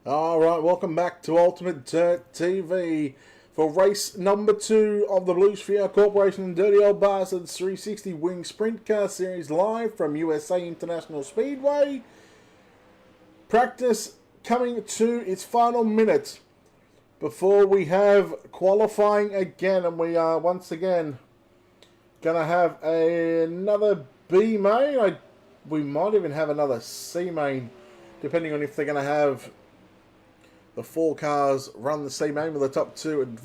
Alright, welcome back to Ultimate Dirt TV for race number 2 of the Blue Sphere Corporation and Dirty Old Bastards 360 Wing Sprint Car Series live from USA International Speedway. Practice coming to its final minute before we have qualifying again, and we are once again going to have another B main. We might even have another C main, depending on if they're going to have the 4 cars run the C main with the top 2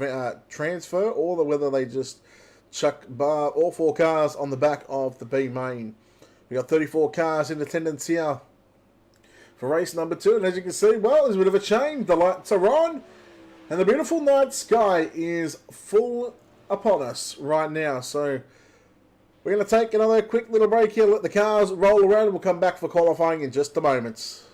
transfer, or whether they just chuck all 4 cars on the back of the B main. We got 34 cars in attendance here for race number 2, and as you can see, well, there's a bit of a change. The lights are on, and the beautiful night sky is full upon us right now. So we're going to take another quick little break here, let the cars roll around, and we'll come back for qualifying in just a moment.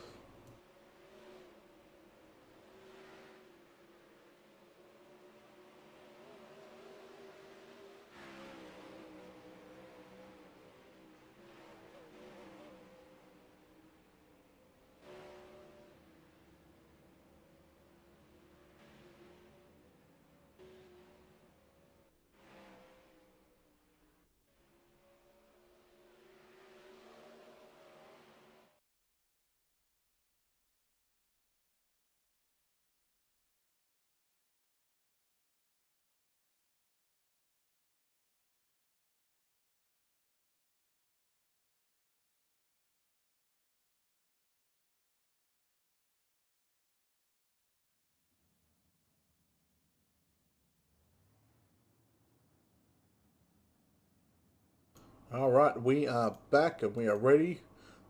Alright, we are back and we are ready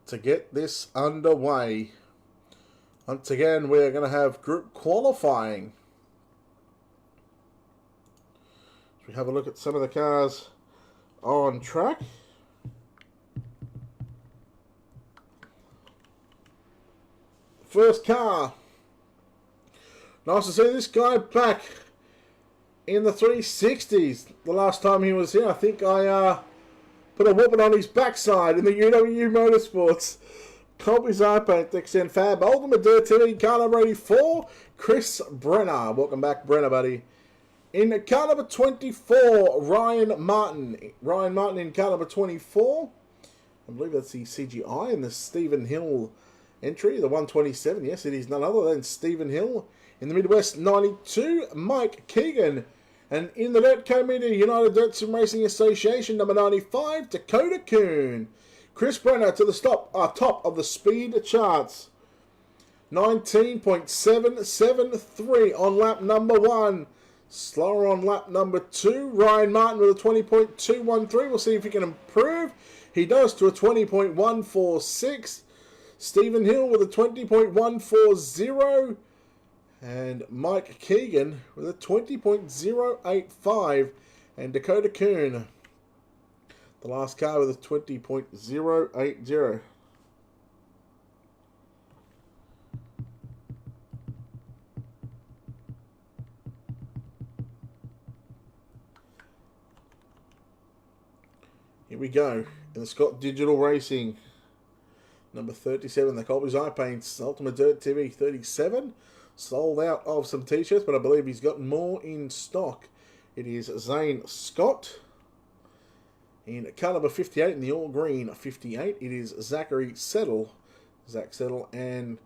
to get this underway. Once again, we're going to have group qualifying. As we have a look at some of the cars on track. First car. Nice to see this guy back in the 360s. The last time he was here, I think I put a whooping on his backside in the UW Motorsports. Colby's iPaint to extend fab. Ultimate Dirt TV, car number 84, Chris Brenner. Welcome back, Brenner, buddy. In car number 24, Ryan Martin. Ryan Martin in car number 24. I believe that's the CGI in the Stephen Hill entry, the 127. Yes, it is none other than Stephen Hill. In the Midwest 92, Mike Keegan. And in the Dirt Co-Media United Dirt Sim Racing Association, number 95, Dakota Kuhn. Chris Brenner to the top of the speed charts. 19.773 on lap number 1. Slower on lap number 2. Ryan Martin with a 20.213. We'll see if he can improve. He does to a 20.146. Stephen Hill with a 20.140. And Mike Keegan with a 20.085. And Dakota Kuhn, the last car, with a 20.080. Here we go. In the Scott Digital Racing, number 37, the Colby's Eye Paints, Ultimate Dirt TV 37. Sold out of some t-shirts, but I believe he's got more in stock. It is Zane Scott. In car number 58 in the all green 58, it is Zachary Settle. Zach Settle. And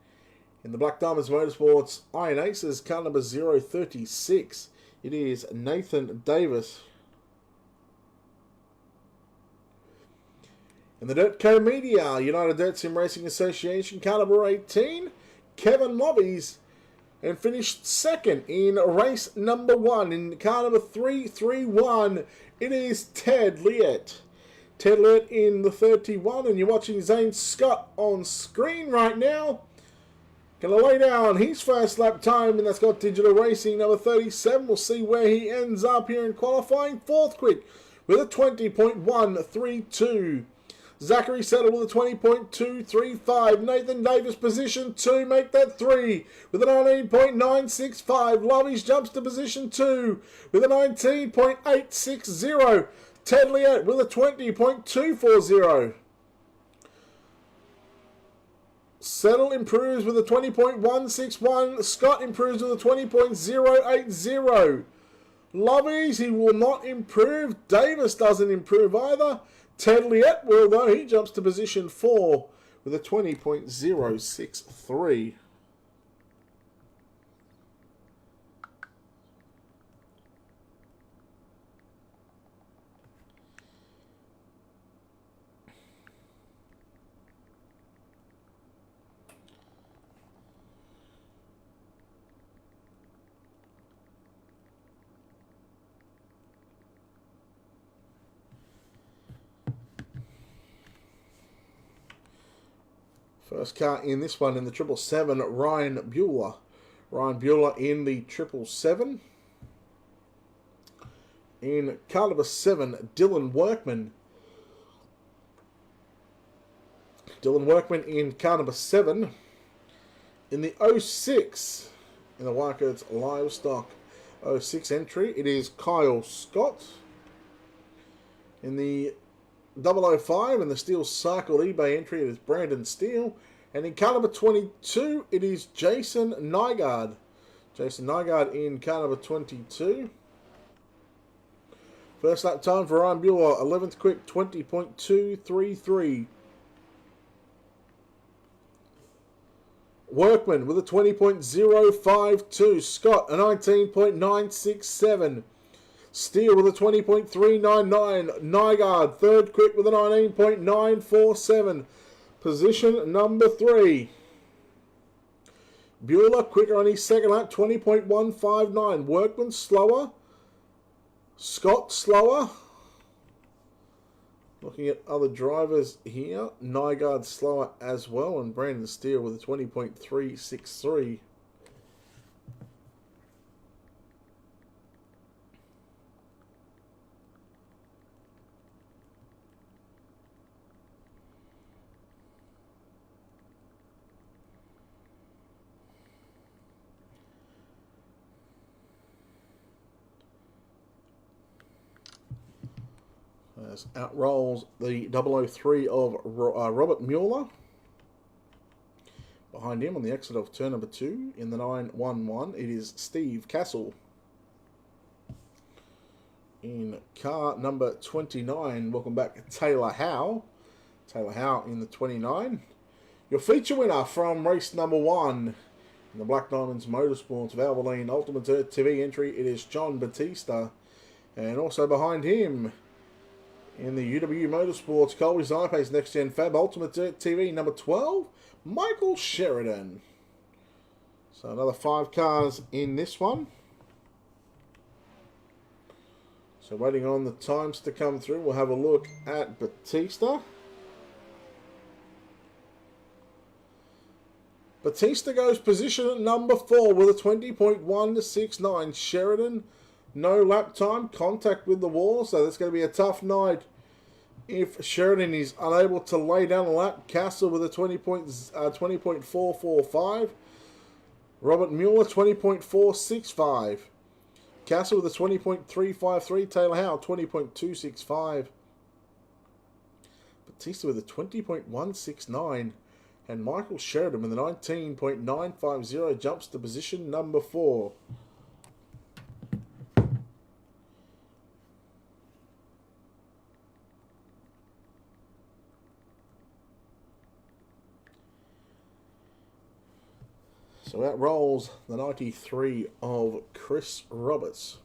in the Black Diamonds Motorsports Iron Aces, car number 036, it is Nathan Davis. In the Dirt Co-Media United Dirt Sim Racing Association, car number 18, Kevin Lobbies. And finished second in race number 1 in car number 331. It is Ted Liet. Ted Liet in the 31, and you're watching Zane Scott on screen right now. Gonna lay down his first lap time in that Scott Digital Racing number 37. We'll see where he ends up here in qualifying. 4th quick with a 20.132. Zachary Settle with a 20.235. Nathan Davis position 2. Make that 3 with a 19.965. Lovies jumps to position 2 with a 19.860. Ted Liet with a 20.240. Settle improves with a 20.161. Scott improves with a 20.080. Lovies, he will not improve. Davis doesn't improve either. Ted Liette will, though. He jumps to position 4 with a 20.063. First car in this one in the 777, Ryan Bueller. Ryan Bueller in the 777. In car number 7, Dylan Workman. Dylan Workman in car number 7. In the 06, in the Wildcards Livestock 06 entry, it is Kyle Scott. In the 005 and the Steel Cycle eBay entry, it is Brandon Steele. And in car number 22, it is Jason Nygaard. Jason Nygaard in car number 22. First lap time for Ryan Bueller, 11th quick, 20.233. Workman with a 20.052. Scott, a 19.967. Steele with a 20.399. Nygaard, third quick with a 19.947. Position number 3. Bueller quicker on his second lap, 20.159. Workman slower. Scott slower. Looking at other drivers here, Nygaard slower as well, and Brandon Steele with a 20.363. As out rolls the 003 of Robert Mueller. Behind him on the exit of turn number 2 in the 911, it is Steve Castle. In car number 29, welcome back Taylor Howe. Taylor Howe in the 29. Your feature winner from race number 1 in the Black Diamonds Motorsports Valvoline Ultimate TV entry, it is John Batista. And also behind him, in the UW Motorsports Colby's iPace Next Gen Fab Ultimate TV number 12, Michael Sheridan. So another 5 cars in this one. So waiting on the times to come through, we'll have a look at Batista. Batista goes position at number 4 with a 20.169. Sheridan, no lap time, contact with the wall, so that's going to be a tough night if Sheridan is unable to lay down a lap. Castle with a 20.445. Robert Mueller, 20.465. Castle with a 20.353. Taylor Howe, 20.265. Batista with a 20.169. And Michael Sheridan with a 19.950 jumps to position number 4. So out rolls the 93 of Chris Roberts.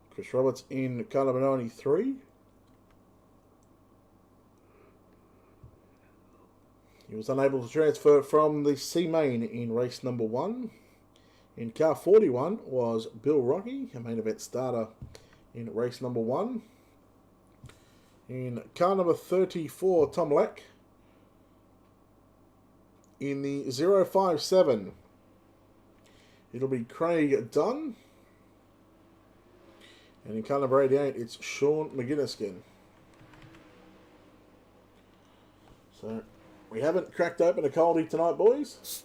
Chris Roberts in car number 93. He was unable to transfer from the C-Main in race number 1. In car 41 was Bill Rocky, a main event starter in race number 1. In car number 34, Tom Leck. In the 057, it'll be Craig Dunn. And in car number 88, it's Sean McGinnis again. So we haven't cracked open a coldie tonight, boys.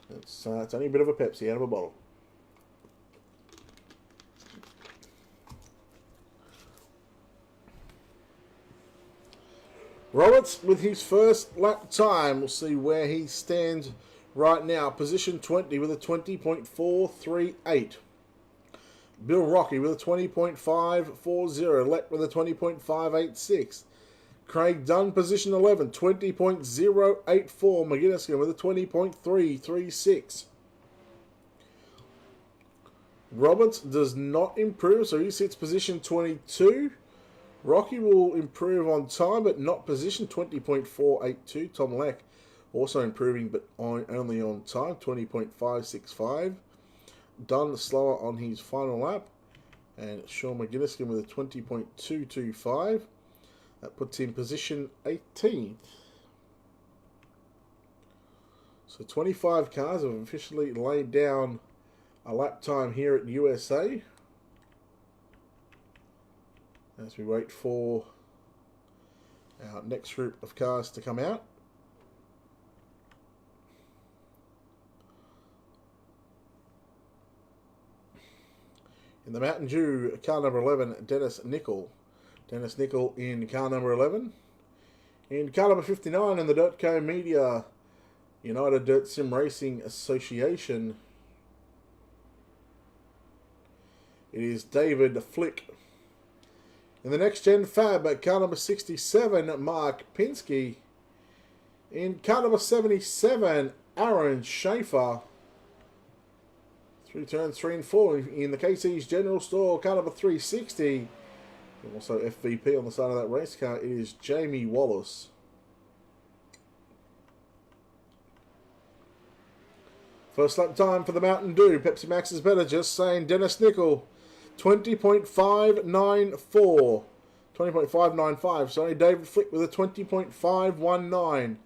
It's only a bit of a Pepsi out of a bottle. Roberts with his first lap time. We'll see where he stands right now. Position 20 with a 20.438. Bill Rocky with a 20.540. Lett with a 20.586. Craig Dunn, position 11, 20.084. McGinnis with a 20.336. Roberts does not improve, so he sits position 22. Rocky will improve on time, but not position, 20.482. Tom Leck also improving, but only on time, 20.565. Dunn slower on his final lap. And Sean McGinnis with a 20.225. That puts him position 18th. So 25 cars have officially laid down a lap time here at USA. As we wait for our next group of cars to come out. In the Mountain Dew, car number 11, Dennis Nickel. Dennis Nickel in car number 11. In car number 59 in the Dirtco Media United Dirt Sim Racing Association, it is David Flick. In the Next Gen Fab, at car number 67, Mark Pinsky. In car number 77, Aaron Schaefer. Through turns 3 and 4 in the KC's General Store, car number 360. And also FVP on the side of that race car, it is Jamie Wallace. First lap time for the Mountain Dew. Pepsi Max is better, just saying. Dennis Nickel, 20.594. 20.595, sorry. David Flick with a 20.519.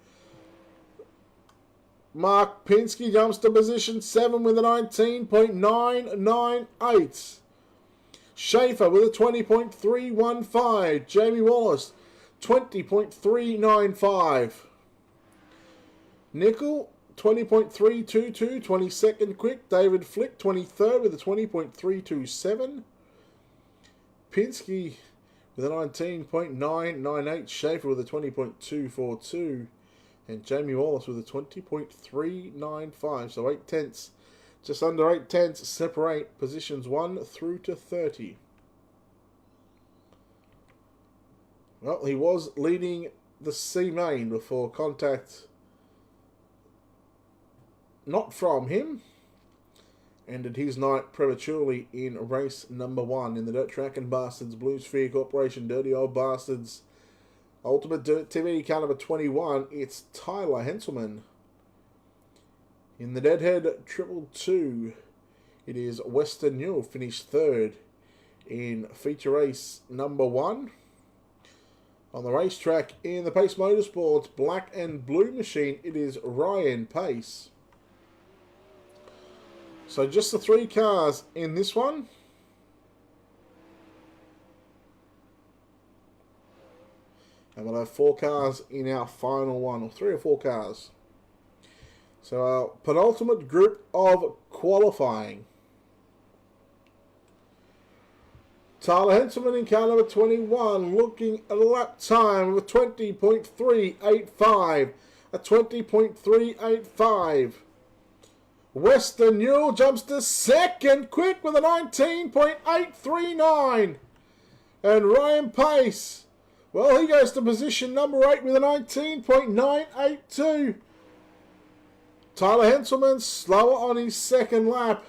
Mark Pinsky jumps to position 7 with a 19.998. Schaefer with a 20.315. Jamie Wallace, 20.395. Nickel, 20.322. 22nd quick. David Flick, 23rd with a 20.327. Pinsky with a 19.998. Schaefer with a 20.242. And Jamie Wallace with a 20.395. So 8 tenths, just under 8 tenths, separate positions 1 through to 30. Well, he was leading the C main before contact, not from him, ended his night prematurely in race number 1 in the Dirt Track and Bastards Blue Sphere Corporation Dirty Old Bastards Ultimate Dirt TV car number 21. It's Tyler Henselman. In the Deadhead 222, it is Western Newell, finished 3rd in feature race number 1. On the racetrack in the Pace Motorsports Black and Blue machine, it is Ryan Pace. So just the 3 cars in this one. And we'll have 4 cars in our final one, or 3 or 4 cars. So our penultimate group of qualifying. Tyler Henselman in car number 21, looking at a lap time of a 20.385. A 20.385. Western Newell jumps to second quick with a 19.839. And Ryan Pace, well, he goes to position number 8 with a 19.982. Tyler Henselman slower on his second lap.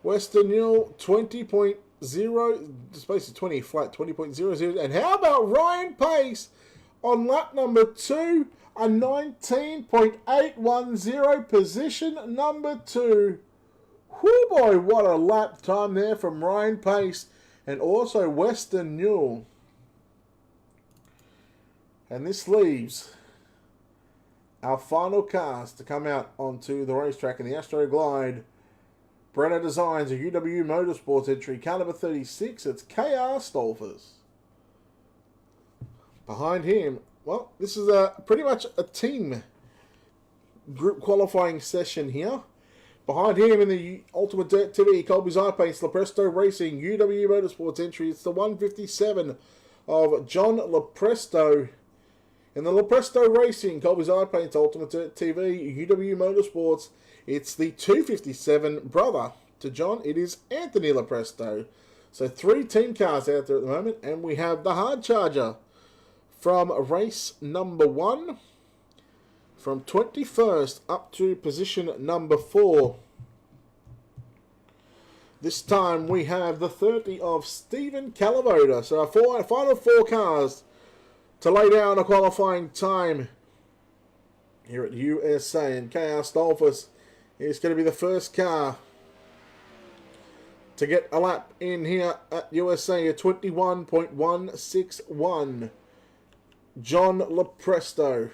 Western Newell 20.0, just basically 20 flat, 20.00. And how about Ryan Pace on lap number 2, a 19.810, position number 2. Whoo boy, what a lap time there from Ryan Pace and also Western Newell. And this leaves our final cars to come out onto the racetrack in the Astro Glide. Brenner Designs, a UW Motorsports entry, car number 36. It's KR Stolfers. Behind him, well, this is pretty much a team group qualifying session here. Behind him in the Ultimate Dirt TV, Colby's iPace, Lepresto Racing, UW Motorsports entry, it's the 157 of John Lepresto. In the Lepresto Racing, Colby's Eye Paint Ultimate TV, UW Motorsports, it's the 257 brother to John. It is Anthony Lepresto. So 3 team cars out there at the moment, and we have the hard charger from race number 1, from 21st up to position number 4. This time we have the 30 of Stephen Calavoda. So our final 4 cars to lay down a qualifying time here at USA, and KR Stolfus is going to be the first car to get a lap in here at USA at 21.161. John Lepresto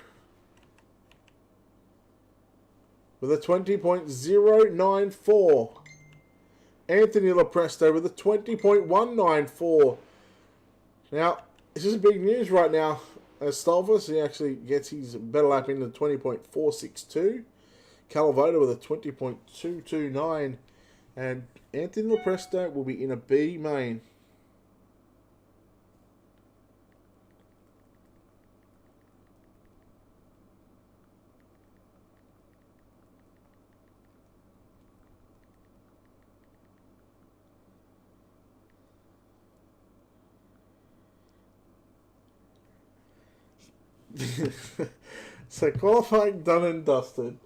with a 20.094. Anthony Lepresto with a 20.194. Now, this is big news right now. As Stolfus, he actually gets his better lap into 20.462. Calavoda with a 20.229. And Anthony Lepresto will be in a B main. So qualifying done and dusted.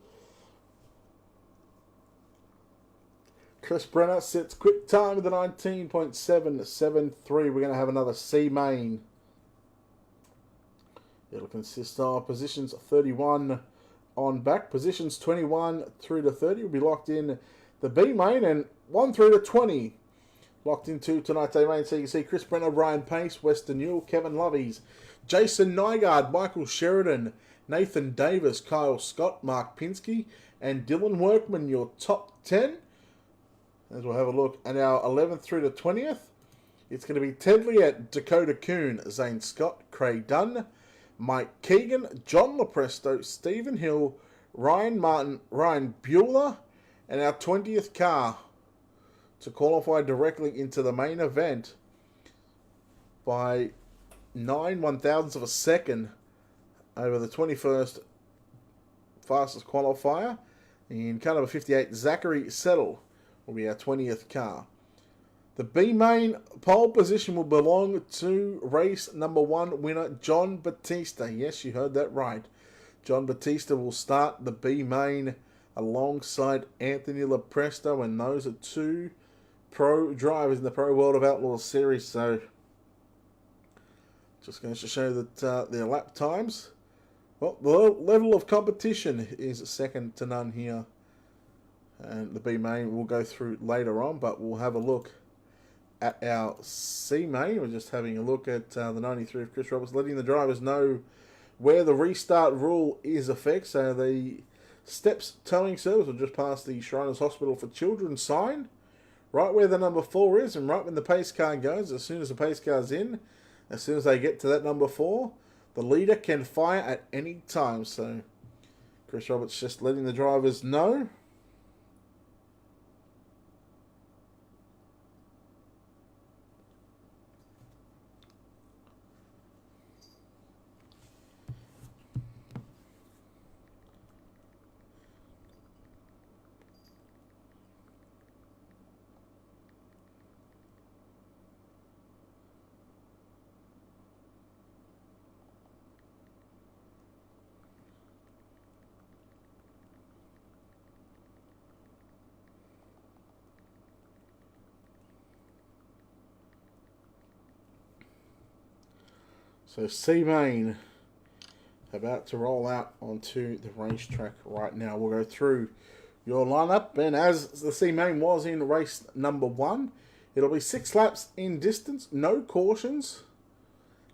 Chris Brenner sets quick time with a 19.773. We're going to have another C main. It'll consist of positions 31 on back. Positions 21 through to 30 will be locked in the B main, and 1 through to 20 locked into tonight's A main. So you can see Chris Brenner, Ryan Pace, Weston Newell, Kevin Lovies, Jason Nygaard, Michael Sheridan, Nathan Davis, Kyle Scott, Mark Pinsky, and Dylan Workman, your top 10. As we'll have a look at our 11th through to 20th. It's going to be Ted Liette, Dakota Kuhn, Zane Scott, Craig Dunn, Mike Keegan, John Lepresto, Stephen Hill, Ryan Martin, Ryan Bueller, and our 20th car to qualify directly into the main event by 9 1/1000ths of a second over the 21st fastest qualifier. In car number 58, Zachary Settle will be our 20th car. The B main pole position will belong to race number 1 winner, John Batista. Yes, you heard that right. John Batista will start the B main alongside Anthony Lepresto, and those are 2 pro drivers in the Pro World of Outlaws series. So just going to show that their lap times. Well, the level of competition is second to none here. And the B main we'll go through later on, but we'll have a look at our C main. We're just having a look at the 93 of Chris Roberts, letting the drivers know where the restart rule is effect. So the Steps towing service will just pass the Shriners Hospital for Children sign, right where the number 4 is, and right when the pace car goes. As soon as the pace car's in, as soon as they get to that number 4, the leader can fire at any time. So Chris Roberts just letting the drivers know. So C-Main about to roll out onto the racetrack right now. We'll go through your lineup, and as the C-Main was in race number 1, it'll be 6 laps in distance, no cautions,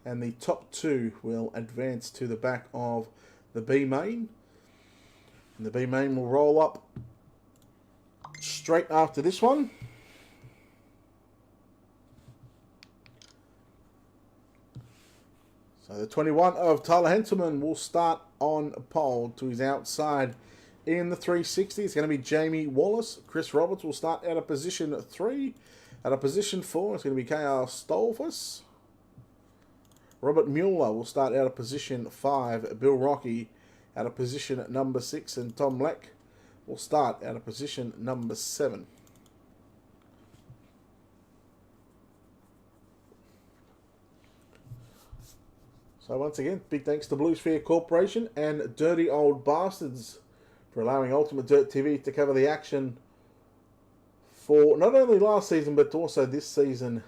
and the top 2 will advance to the back of the B-Main. And the B-Main will roll up straight after this one. So the 21 of Tyler Henselman will start on pole to his outside in the 360. It's going to be Jamie Wallace. Chris Roberts will start out of position 3. At a position 4, it's going to be KR Stolfus. Robert Mueller will start out of position 5. Bill Rocky out of position number 6. And Tom Leck will start out of position number 7. So once again, big thanks to Blue Sphere Corporation and Dirty Old Bastards for allowing Ultimate Dirt TV to cover the action for not only last season but also this season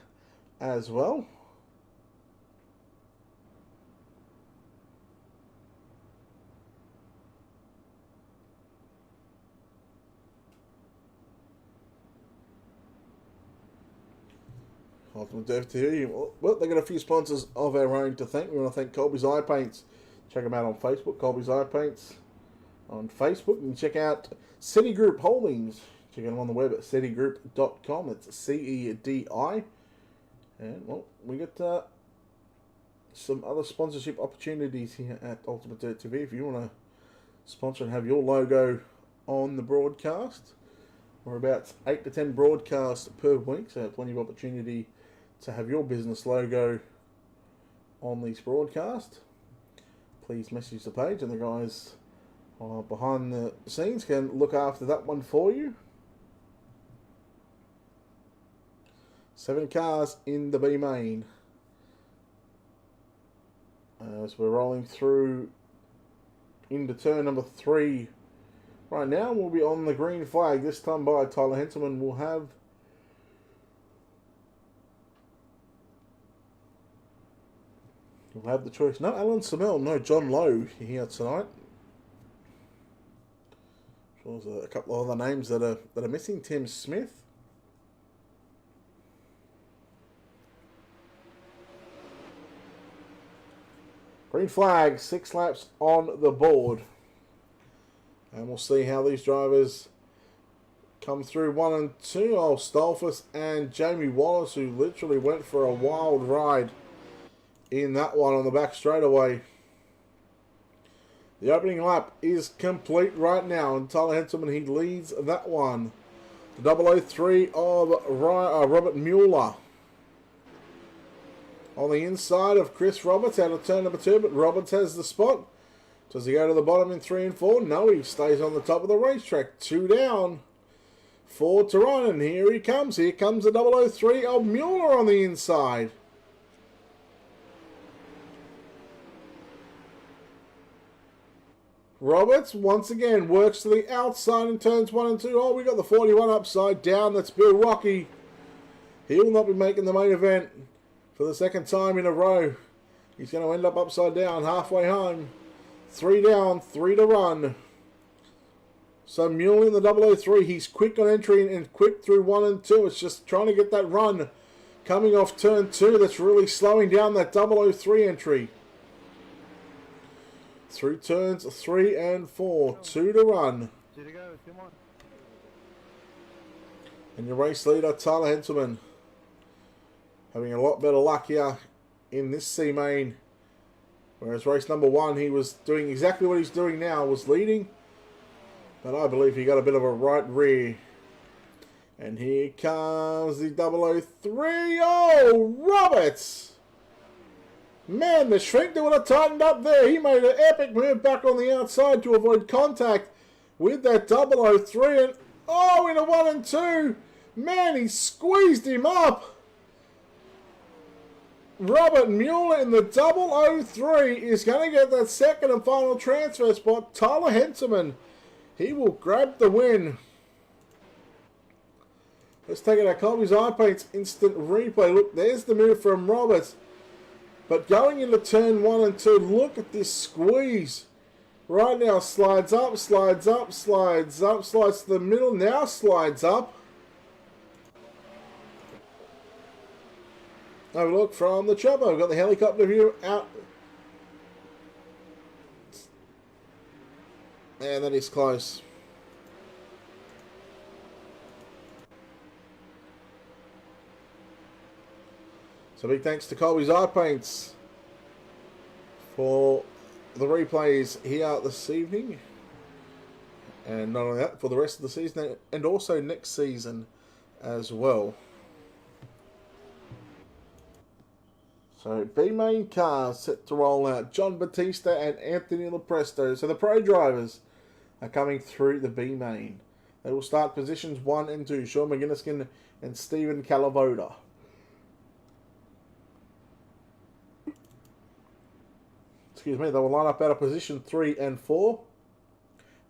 as well. Ultimate Dirt TV. Well, they got a few sponsors of our own to thank. We want to thank Colby's Eye Paints. Check them out on Facebook. Colby's Eye Paints on Facebook. And check out Citigroup Holdings. Check them on the web at citigroup.com. It's CEDI. And, well, we got some other sponsorship opportunities here at Ultimate Dirt TV. If you want to sponsor and have your logo on the broadcast, we're about 8 to 10 broadcasts per week, so plenty of opportunity to have your business logo on these broadcasts. Please message the page, and the guys behind the scenes can look after that one for you. 7 cars in the B main. As we're rolling through into turn number 3. Right now, we'll be on the green flag. This time by Tyler Henselman will have the choice. No Alan Samel, no John Lowe here tonight. Sure, there's a couple of other names that are missing. Tim Smith. Green flag, 6 laps on the board. And we'll see how these drivers come through 1 and 2. Oh, Stolfus and Jamie Wallace, who literally went for a wild ride in that one on the back straightaway. The opening lap is complete right now, and Tyler Henselman, he leads that one. The 003 of Robert Mueller on the inside of Chris Roberts out of turn number 2, but Roberts has the spot. Does he go to the bottom in 3 and 4? No, he stays on the top of the racetrack. 2 down. 4 to run, and here he comes. Here comes the 003 of Mueller on the inside. Roberts, once again, works to the outside in turns 1 and 2. Oh, we got the 41 upside down. That's Bill Rocky. He will not be making the main event for the 2nd time in a row. He's going to end up upside down halfway home. 3 down, 3 to run. So Mueller in the 003, he's quick on entry and quick through 1 and 2. It's just trying to get that run coming off turn 2 that's really slowing down that 003 entry. Through turns 3 and 4, 2 to run. 2 to go, come on. And your race leader, Tyler Henselman, having a lot better luck here in this C main. Whereas race number 1, he was doing exactly what he's doing now, was leading. But I believe he got a bit of a right rear. And here comes the 003. Oh, Roberts! Man, the shrink that would have tightened up there. He made an epic move back on the outside to avoid contact with that 003. And oh, into 1 and 2. Man, he squeezed him up. Robert Mueller in the 003 is going to get that 2nd and final transfer spot. Tyler Henselman, he will grab the win. Let's take it at Colby's Eye Paints instant replay. Look, there's the move from Roberts. But going into turn 1 and 2, look at this squeeze. Right now, slides up, slides up, slides up, slides to the middle, now slides up. Have a look from the chopper. We've got the helicopter view out. And that is close. So big thanks to Colby's Eye Paints for the replays here this evening. And not only that, for the rest of the season and also next season as well. So B main cars set to roll out. John Batista and Anthony Lopresto. So the pro drivers are coming through the B main. They will start positions 1 and 2. Sean McGinniskin and Stephen Calavoda. Excuse me, they will line up out of position 3 and 4.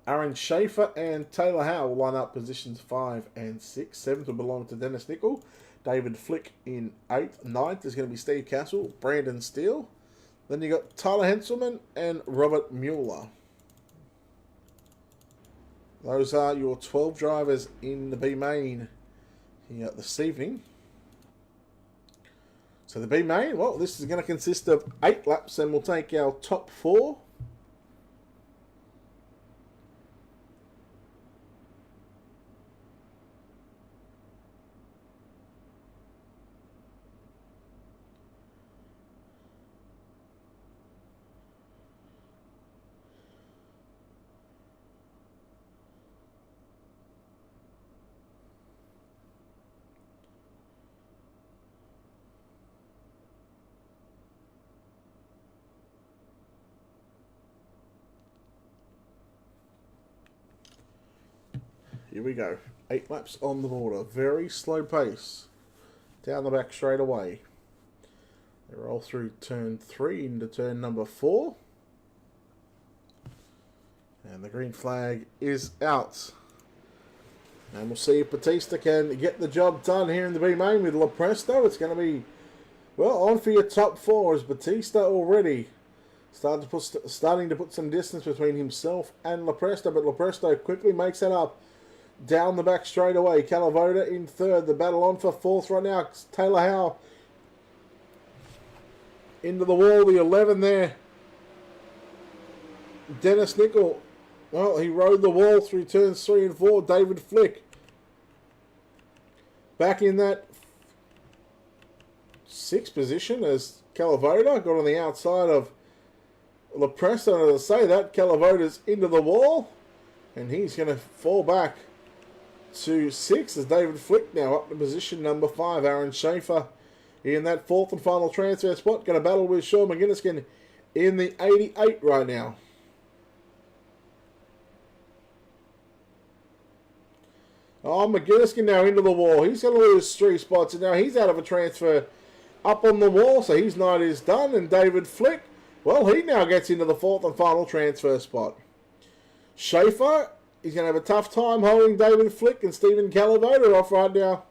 Aaron Schaefer and Taylor Howe will line up positions 5 and 6. 7th will belong to Dennis Nickel. David Flick in 8th. 9th is going to be Steve Castle, Brandon Steele. Then you got Tyler Henselman and Robert Mueller. Those are your 12 drivers in the B main here this evening. So the B main, well, this is going to consist of 8 laps, and we'll take our top 4. Here we go. 8 laps on the border. Very slow pace. Down the back straight away. They roll through turn 3 into turn number 4. And the green flag is out. And we'll see if Batista can get the job done here in the B main with Lopresto. It's going to be, well, on for your top 4 as Batista already starting to put some distance between himself and Lopresto. But Lopresto quickly makes that up. Down the back straight away. Calavoda in 3rd. The battle on for 4th right now. Taylor Howe into the wall. The 11 there. Dennis Nickel. Well, he rode the wall through turns 3 and 4. David Flick back in that 6th position as Calavoda got on the outside of Lopresto. And as I say that, Calavoda's into the wall. And he's going to fall back to 6 as David Flick now up to position number 5. Aaron Schaefer in that 4th and final transfer spot. Going to battle with Sean McGinniskin in the 88 right now. Oh, McGinniskin now into the wall. He's going to lose 3 spots, and now he's out of a transfer up on the wall, so his night is done. And David Flick, well, he now gets into the 4th and final transfer spot. Schaefer, he's going to have a tough time holding David Flick and Stephen Calavoda off right now.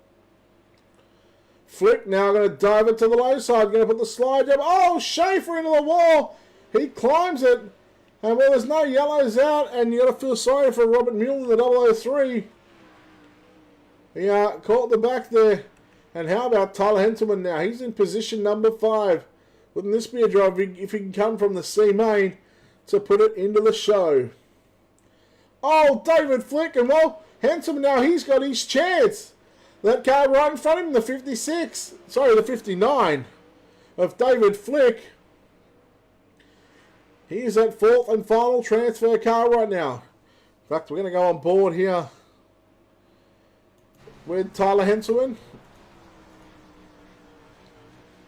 Flick now going to dive it to the low side, going to put the slide jump. Oh, Schaefer into the wall. He climbs it. And well, there's no yellows out, and you got to feel sorry for Robert Mueller, the 003. He caught the back there. And how about Tyler Henselman now? He's in position number 5. Wouldn't this be a drive if he can come from the C main to put it into the show? Oh, David Flick, and well, Henselman now, he's got his chance. That car right in front of him, the 56, sorry, the 59 of David Flick. He's that 4th and final transfer car right now. In fact, we're going to go on board here with Tyler Henselman.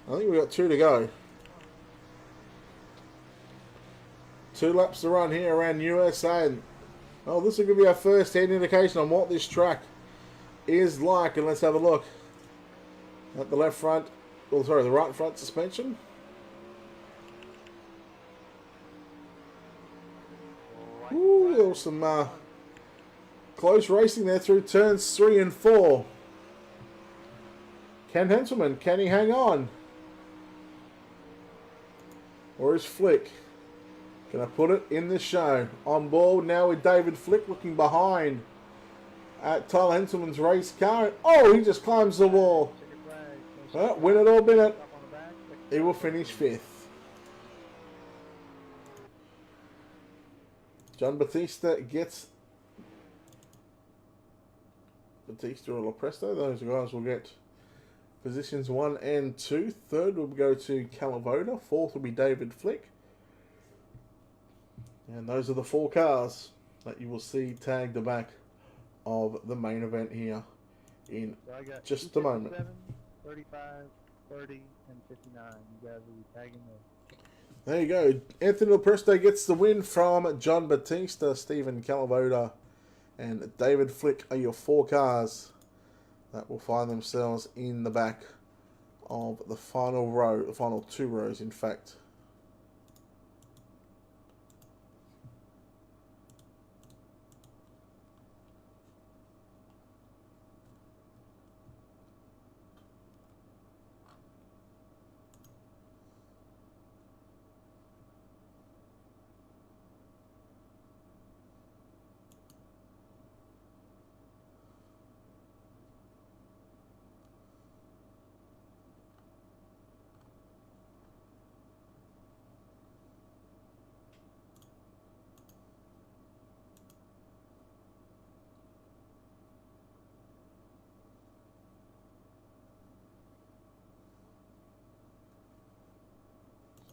I think we've got 2 to go. 2 laps to run here around USA. And, well, this will give you our first-hand indication on what this track is like. And let's have a look at the left front, well, sorry, the right front suspension. Ooh, there was some close racing there through turns 3 and 4. Ken Henselman, can he hang on? Or is Flick going to put it in the show? On board now with David Flick looking behind at Tyler Henselman's race car. Oh, he just climbs the wall. Well, win it or bin it. He will finish 5th. John Batista gets Batista or Lopresto. Those guys will get positions 1 and 2. 3rd will go to Calavoda. 4th will be David Flick. And those are the 4 cars that you will see tagged the back of the main event here in just a moment. 35, 30 and 59. You guys will be tagging there. There you go. Anthony Lepresto gets the win from John Batista, Stephen Calavoda, and David Flick are your 4 cars that will find themselves in the back of the final row, the final 2 rows, in fact.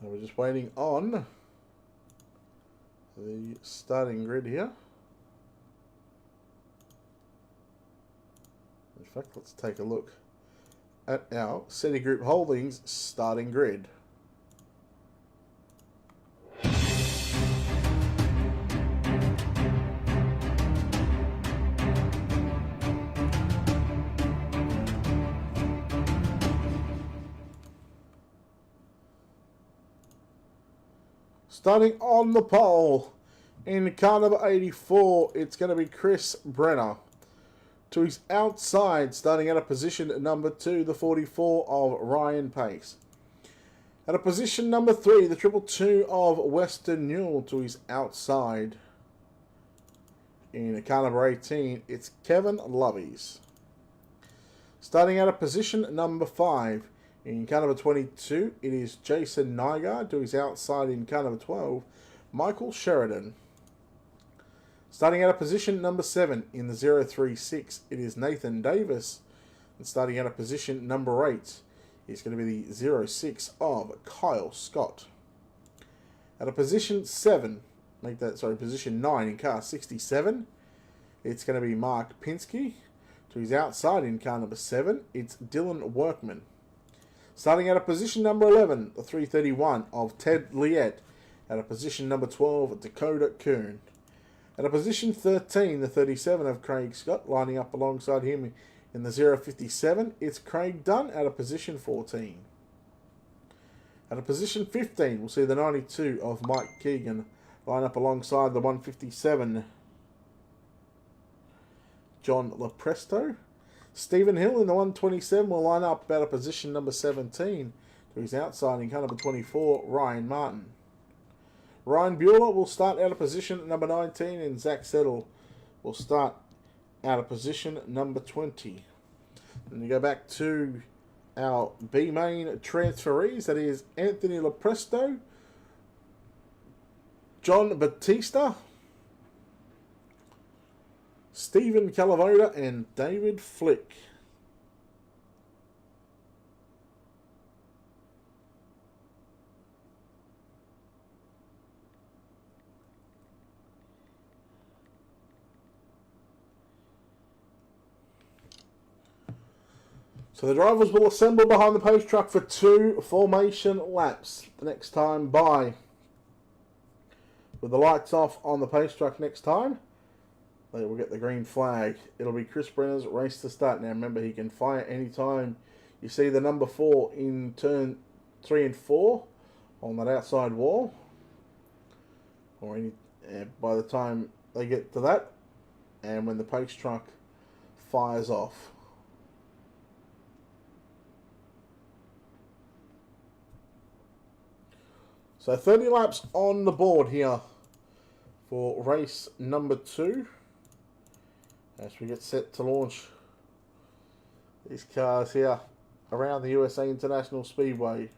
So we're just waiting on the starting grid here. In fact, let's take a look at our City Group Holdings starting grid. Starting on the pole, in car number 84, it's going to be Chris Brenner. To his outside, starting at a position number 2, the 44 of Ryan Pace. At a position number 3, the 222 of Western Newell to his outside. In car number 18, it's Kevin Lovies. Starting at a position number 5, in car number 22, it is Jason Nygaard. To his outside in car number 12, Michael Sheridan. Starting at a position number 7 in the 036, it is Nathan Davis. And starting at a position number 8, it's going to be the 06 of Kyle Scott. At a position 7, position 9 in car 67, it's going to be Mark Pinsky. To his outside in car number 7, it's Dylan Workman. Starting at a position number 11, the 331 of Ted Liette. At a position number 12, Dakota Kuhn. At a position 13, the 37 of Craig Scott. Lining up alongside him in the 057, it's Craig Dunn at a position 14. At a position 15, we'll see the 92 of Mike Keegan. Line up alongside the 157, John Lepresto. Stephen Hill in the 127 will line up about a position number 17 to his outside in car number 24, Ryan Martin. Ryan Bueller will start out of position number 19 and Zach Settle will start out of position number 20. And you go back to our B main transferees, that is Anthony Lepresto, John Batista, Stephen Calavoda, and David Flick. So the drivers will assemble behind the pace truck for 2 formation laps. The next time by, with the lights off on the pace truck next time, they will get the green flag. It'll be Chris Brenner's race to start. Now remember, he can fire anytime you see the number 4 in turn 3 and 4 on that outside wall. Or by the time they get to that, and when the pace truck fires off. So 30 laps on the board here for race number 2. As we get set to launch these cars here around the USA International Speedway.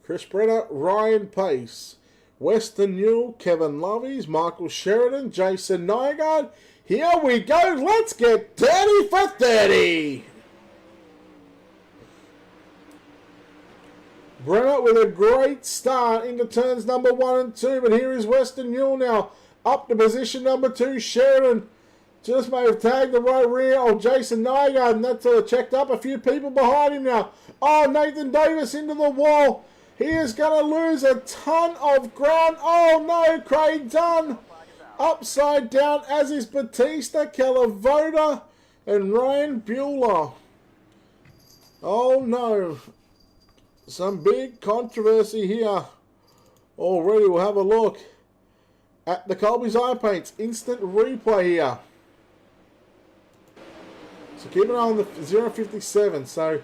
Chris Brenner, Ryan Pace, Western Newell, Kevin Lovies, Michael Sheridan, Jason Nygaard. Here we go. Let's get 30 for 30. Brenner with a great start into turns number 1 and 2. But here is Western Mule now up to position number 2. Sheridan just may have tagged the right rear of Jason Nygaard, and that's checked up. A few people behind him now. Oh, Nathan Davis into the wall. He is going to lose a ton of ground. Oh no, Craig Dunn upside down, as is Batista, Calavoda, and Ryan Bueller. Oh no. Some big controversy here. Already we'll have a look at the Colby's Eye Paints instant replay here. So keep an eye on the 057. So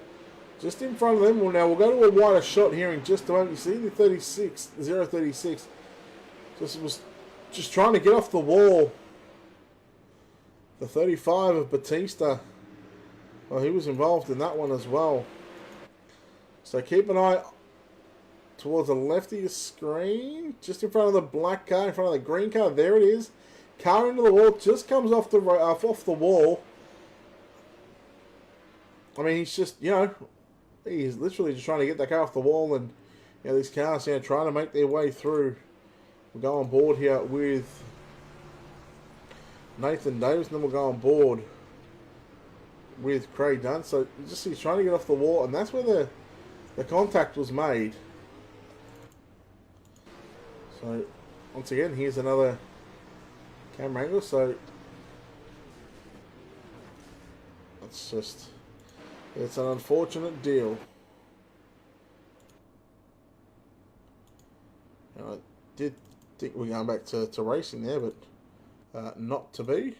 just in front of them. Well, now we'll go to a wider shot here in just a moment. You see the 036. Just trying to get off the wall. The 35 of Batista. Well, he was involved in that one as well. So keep an eye towards the left of your screen. Just in front of the black car, in front of the green car. There it is. Car into the wall. Just comes off the wall. I mean, he's just, he's literally just trying to get that car off the wall. And, these cars, trying to make their way through. We'll go on board here with Nathan Davis. And then we'll go on board with Craig Dunn. So, he's trying to get off the wall. And that's where the contact was made. So, once again, here's another camera angle. So, it's an unfortunate deal. And I did think we were going back to racing there, but not to be.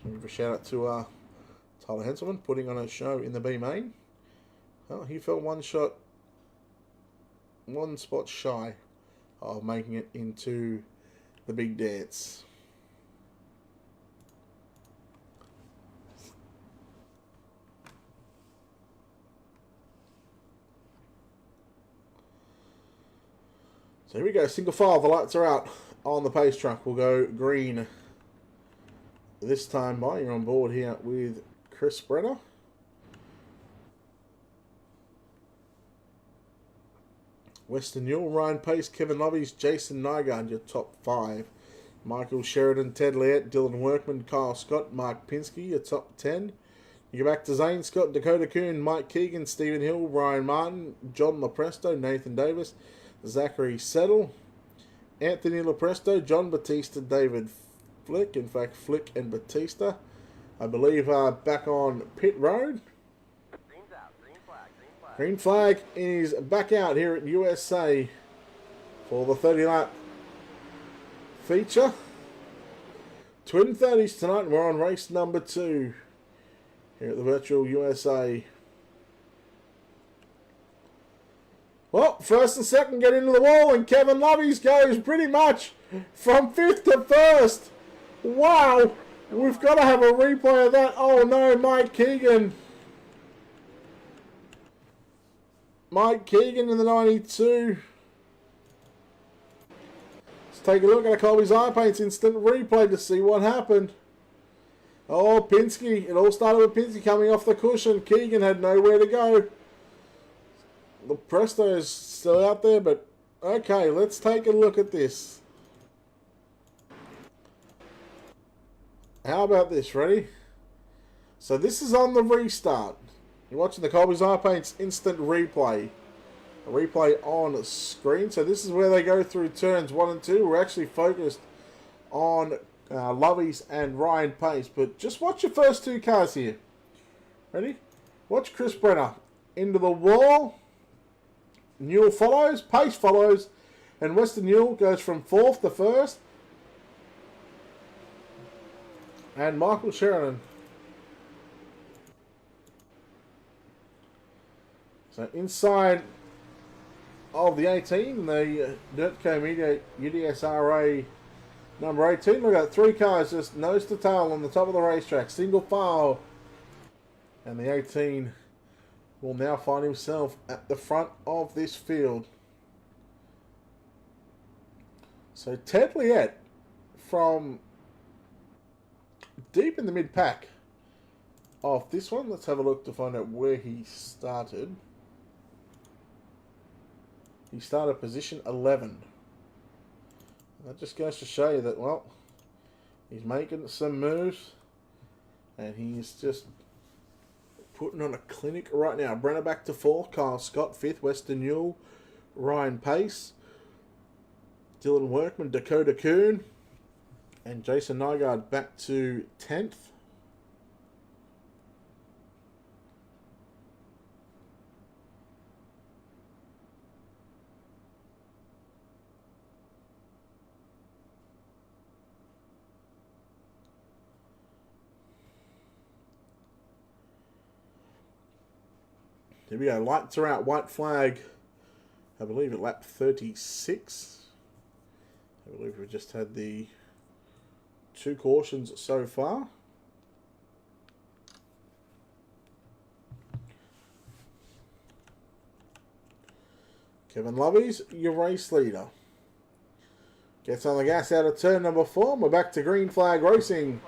So give a shout out to Tyler Henselman putting on a show in the B main. Well, he fell one spot shy of making it into the big dance. So here we go, single file, the lights are out on the pace truck. We'll go green this time by. You're on board here with Chris Brenner. Western Mule, Ryan Pace, Kevin Lovies, Jason Nygaard, your top 5. Michael Sheridan, Ted Liette, Dylan Workman, Kyle Scott, Mark Pinsky, your top 10. You go back to Zane Scott, Dakota Kuhn, Mike Keegan, Stephen Hill, Ryan Martin, John Lopresto, Nathan Davis, Zachary Settle, Anthony Lopresto, John Batista, David Flick. In fact, Flick and Batista, I believe, are back on pit road. Green flag is back out here at USA for the 30-lap feature. Twin 30s tonight. We're on race number 2 here at the virtual USA. Well, first and second get into the wall, and Kevin Lovies goes pretty much from 5th to 1st. Wow, we've got to have a replay of that. Oh no, Mike Keegan. Mike Keegan in the 92. Let's take a look at a Colby's Eye Paints instant replay to see what happened. Oh, Pinsky. It all started with Pinsky coming off the cushion. Keegan had nowhere to go. The Presto is still out there, but okay, let's take a look at this. How about this? Ready? So this is on the restart. You're watching the Colby's Eye Paints instant replay. A replay on screen. So this is where they go through turns 1 and 2. We're actually focused on Lovies and Ryan Pace. But just watch your first 2 cars here. Ready? Watch Chris Brenner. Into the wall. Newell follows. Pace follows. And Western Newell goes from 4th to 1st. And Michael Sheridan. So inside of the 18, the Dirtco Media UDSRA number 18. Look at 3 cars just nose to tail on the top of the racetrack. Single file. And the 18 will now find himself at the front of this field. So Ted Liette from deep in the mid-pack of this one. Let's have a look to find out where he started. He started position 11. And that just goes to show you that, well, he's making some moves. And he's just putting on a clinic right now. Brenner back to 4th. Kyle Scott 5th. Western Newell. Ryan Pace. Dylan Workman. Dakota Kuhn. And Jason Nygaard back to 10th. Here we go. Lights are out. White flag. I believe at lap 36. I believe we just had the 2 cautions so far. Kevin Lovey's your race leader. Gets on the gas out of turn number 4. We're back to green flag racing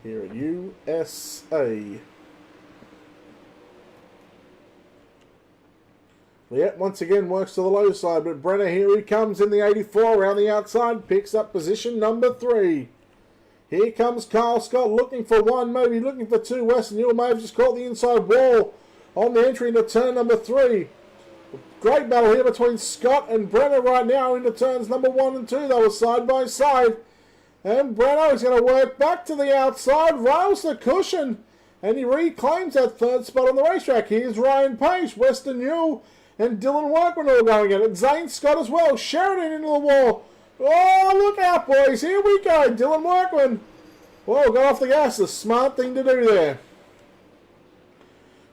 here at USA. Yep, once again works to the low side, but Brenner, here he comes in the 84 around the outside, picks up position number 3. Here comes Kyle Scott looking for 1, maybe looking for 2. Western Newell may have just caught the inside wall on the entry into turn number 3. Great battle here between Scott and Brenner right now into turns number 1 and 2. They were side by side. And Brenner is going to work back to the outside, rails the cushion, and he reclaims that 3rd spot on the racetrack. Here's Ryan Page, Western Newell, and Dylan Workman all going at it. Zane Scott as well. Sheridan into the wall. Oh, look out, boys. Here we go. Dylan Workman. Whoa, got off the gas. A smart thing to do there.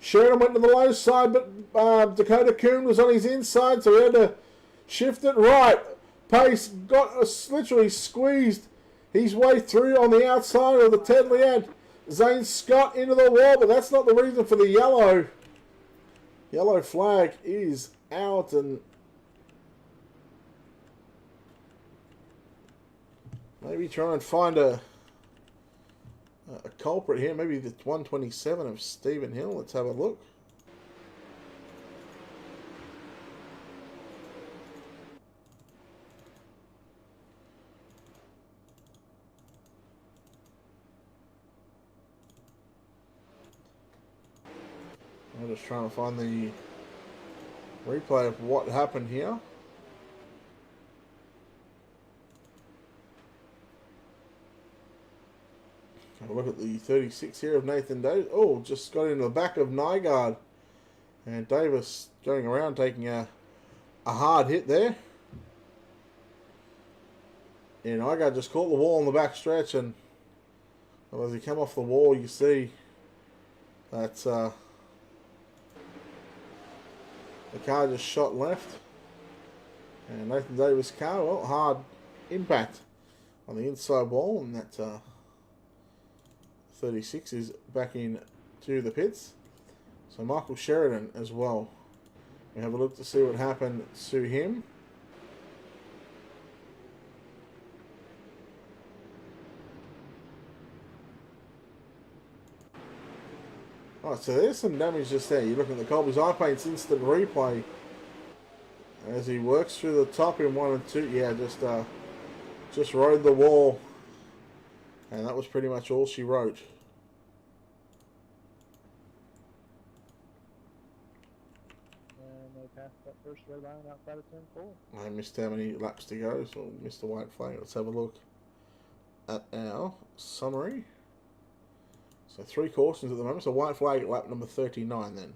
Sheridan went to the low side, but Dakota Kuhn was on his inside, so he had to shift it right. Pace got literally squeezed his way through on the outside of the Tedley end. Zane Scott into the wall, but that's not the reason for the yellow. Yellow flag is out, and maybe try and find a culprit here. Maybe the 127 of Stephen Hill. Let's have a look. I'm just trying to find the replay of what happened here. Have a look at the 36 here of Nathan Davis. Oh, just got into the back of Nygaard. And Davis going around taking a hard hit there. And Nygaard just caught the wall on the back stretch, and well, as he came off the wall, you see that the car just shot left. And Nathan Davis' car, well, hard impact on the inside wall, and that 36 is back in to the pits. So Michael Sheridan as well. We have a look to see what happened to him. Alright, so there's some damage just there. You look at the Colby's eye paint's instant replay as he works through the top in 1 and 2. Yeah, just rode the wall, and that was pretty much all she wrote. And they passed that first red line outside of turn 4. I missed how many laps to go, so missed the white flag. Let's have a look at our summary. So 3 cautions at the moment. So white flag at lap number 39 then.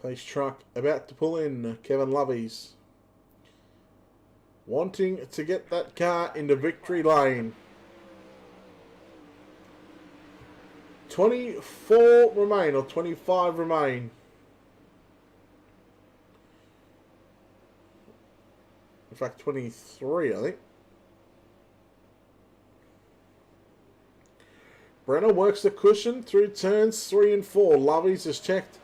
Pace truck about to pull in. Kevin Lovey's wanting to get that car into victory lane. 24 remain, or 25 remain. In fact, 23, I think. Brenner works the cushion through turns 3 and 4. Lovey's is checked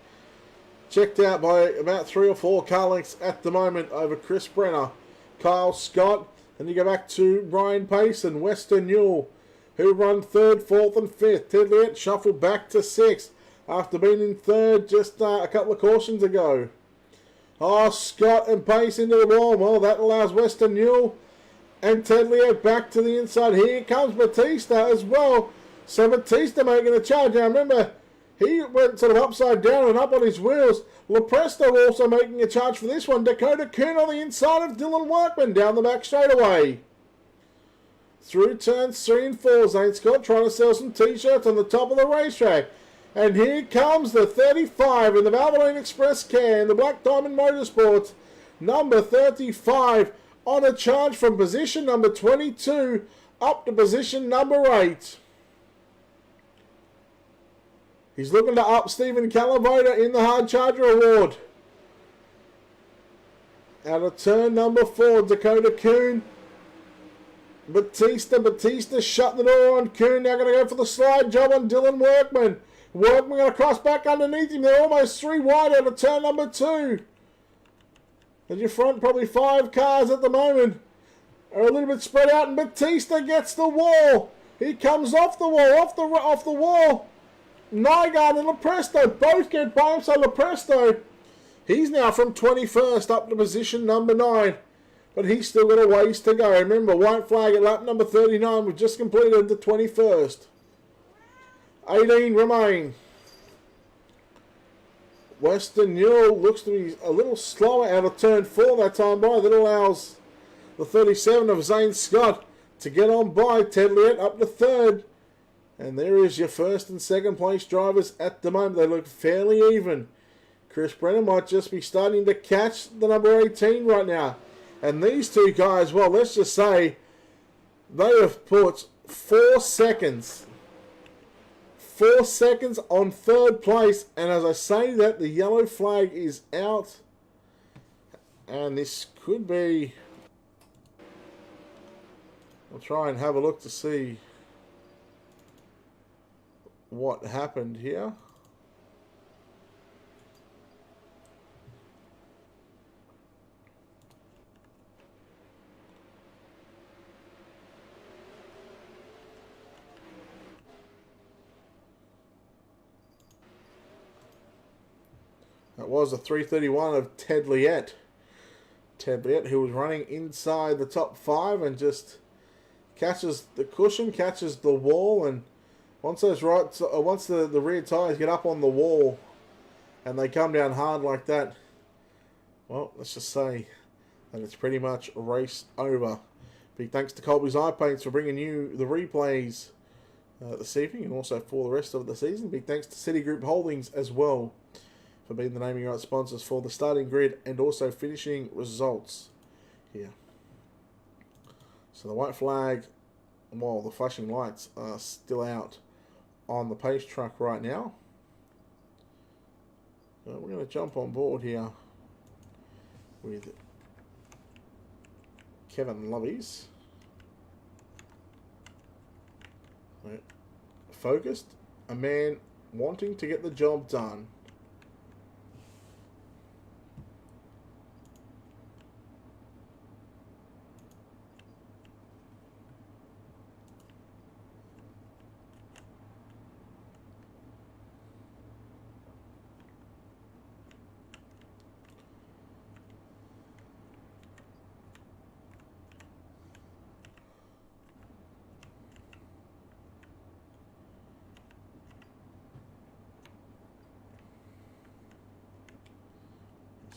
out by about 3 or 4 car lengths at the moment over Chris Brenner. Kyle Scott. Then you go back to Brian Payson, Western Newell, who run 3rd, 4th and 5th. Ted Liette shuffled back to 6th after being in 3rd just a couple of cautions ago. Oh, Scott and Pace into the wall. Well, that allows Western Newell and Ted Liette back to the inside. Here comes Batista as well. So Batista making a charge. Now remember, he went sort of upside down and up on his wheels. Lepresto also making a charge for this one. Dakota Kuhn on the inside of Dylan Workman down the back straightaway. Through turns 3 and 4, Zane Scott trying to sell some t-shirts on the top of the racetrack. And here comes the 35 in the Valvoline Express car in the Black Diamond Motorsports. Number 35 on a charge from position number 22 up to position number 8. He's looking to up Stephen Calavoda in the Hard Charger Award. Out of turn number 4, Dakota Kuhn. Batista shut the door on Kuhn. Now going to go for the slide job on Dylan Workman. Workman going to cross back underneath him. They're almost 3 wide out of turn number 2. And your front, probably 5 cars at the moment, are a little bit spread out. And Batista gets the wall. He comes off the wall, off the wall. Nygaard and Lepresto both get by him. So Lepresto, he's now from 21st up to position number 9. But he's still got a ways to go. Remember, white flag at lap number 39. We've just completed the 21st. 18 remain. Western Newell looks to be a little slower out of turn 4 that time by. That allows the 37 of Zane Scott to get on by. Ted Liette up to 3rd. And there is your 1st and 2nd place drivers at the moment. They look fairly even. Chris Brennan might just be starting to catch the number 18 right now. And these two guys, well, let's just say they have put 4 seconds. 4 seconds on 3rd place. And as I say that, the yellow flag is out. And this could be... We'll try and have a look to see what happened here. That was a 3:31 of Ted Liette. Ted Liette, who was running inside the top 5 and just catches the cushion, catches the wall, and once the rear tyres get up on the wall and they come down hard like that, well, let's just say that it's pretty much race over. Big thanks to Colby's Eye Paints for bringing you the replays this evening and also for the rest of the season. Big thanks to Citigroup Holdings as well for being the naming rights sponsors for the starting grid and also finishing results here. So the white flag, well, the flashing lights are still out on the pace truck right now. So we're going to jump on board here with Kevin Loveys. Focused, a man wanting to get the job done.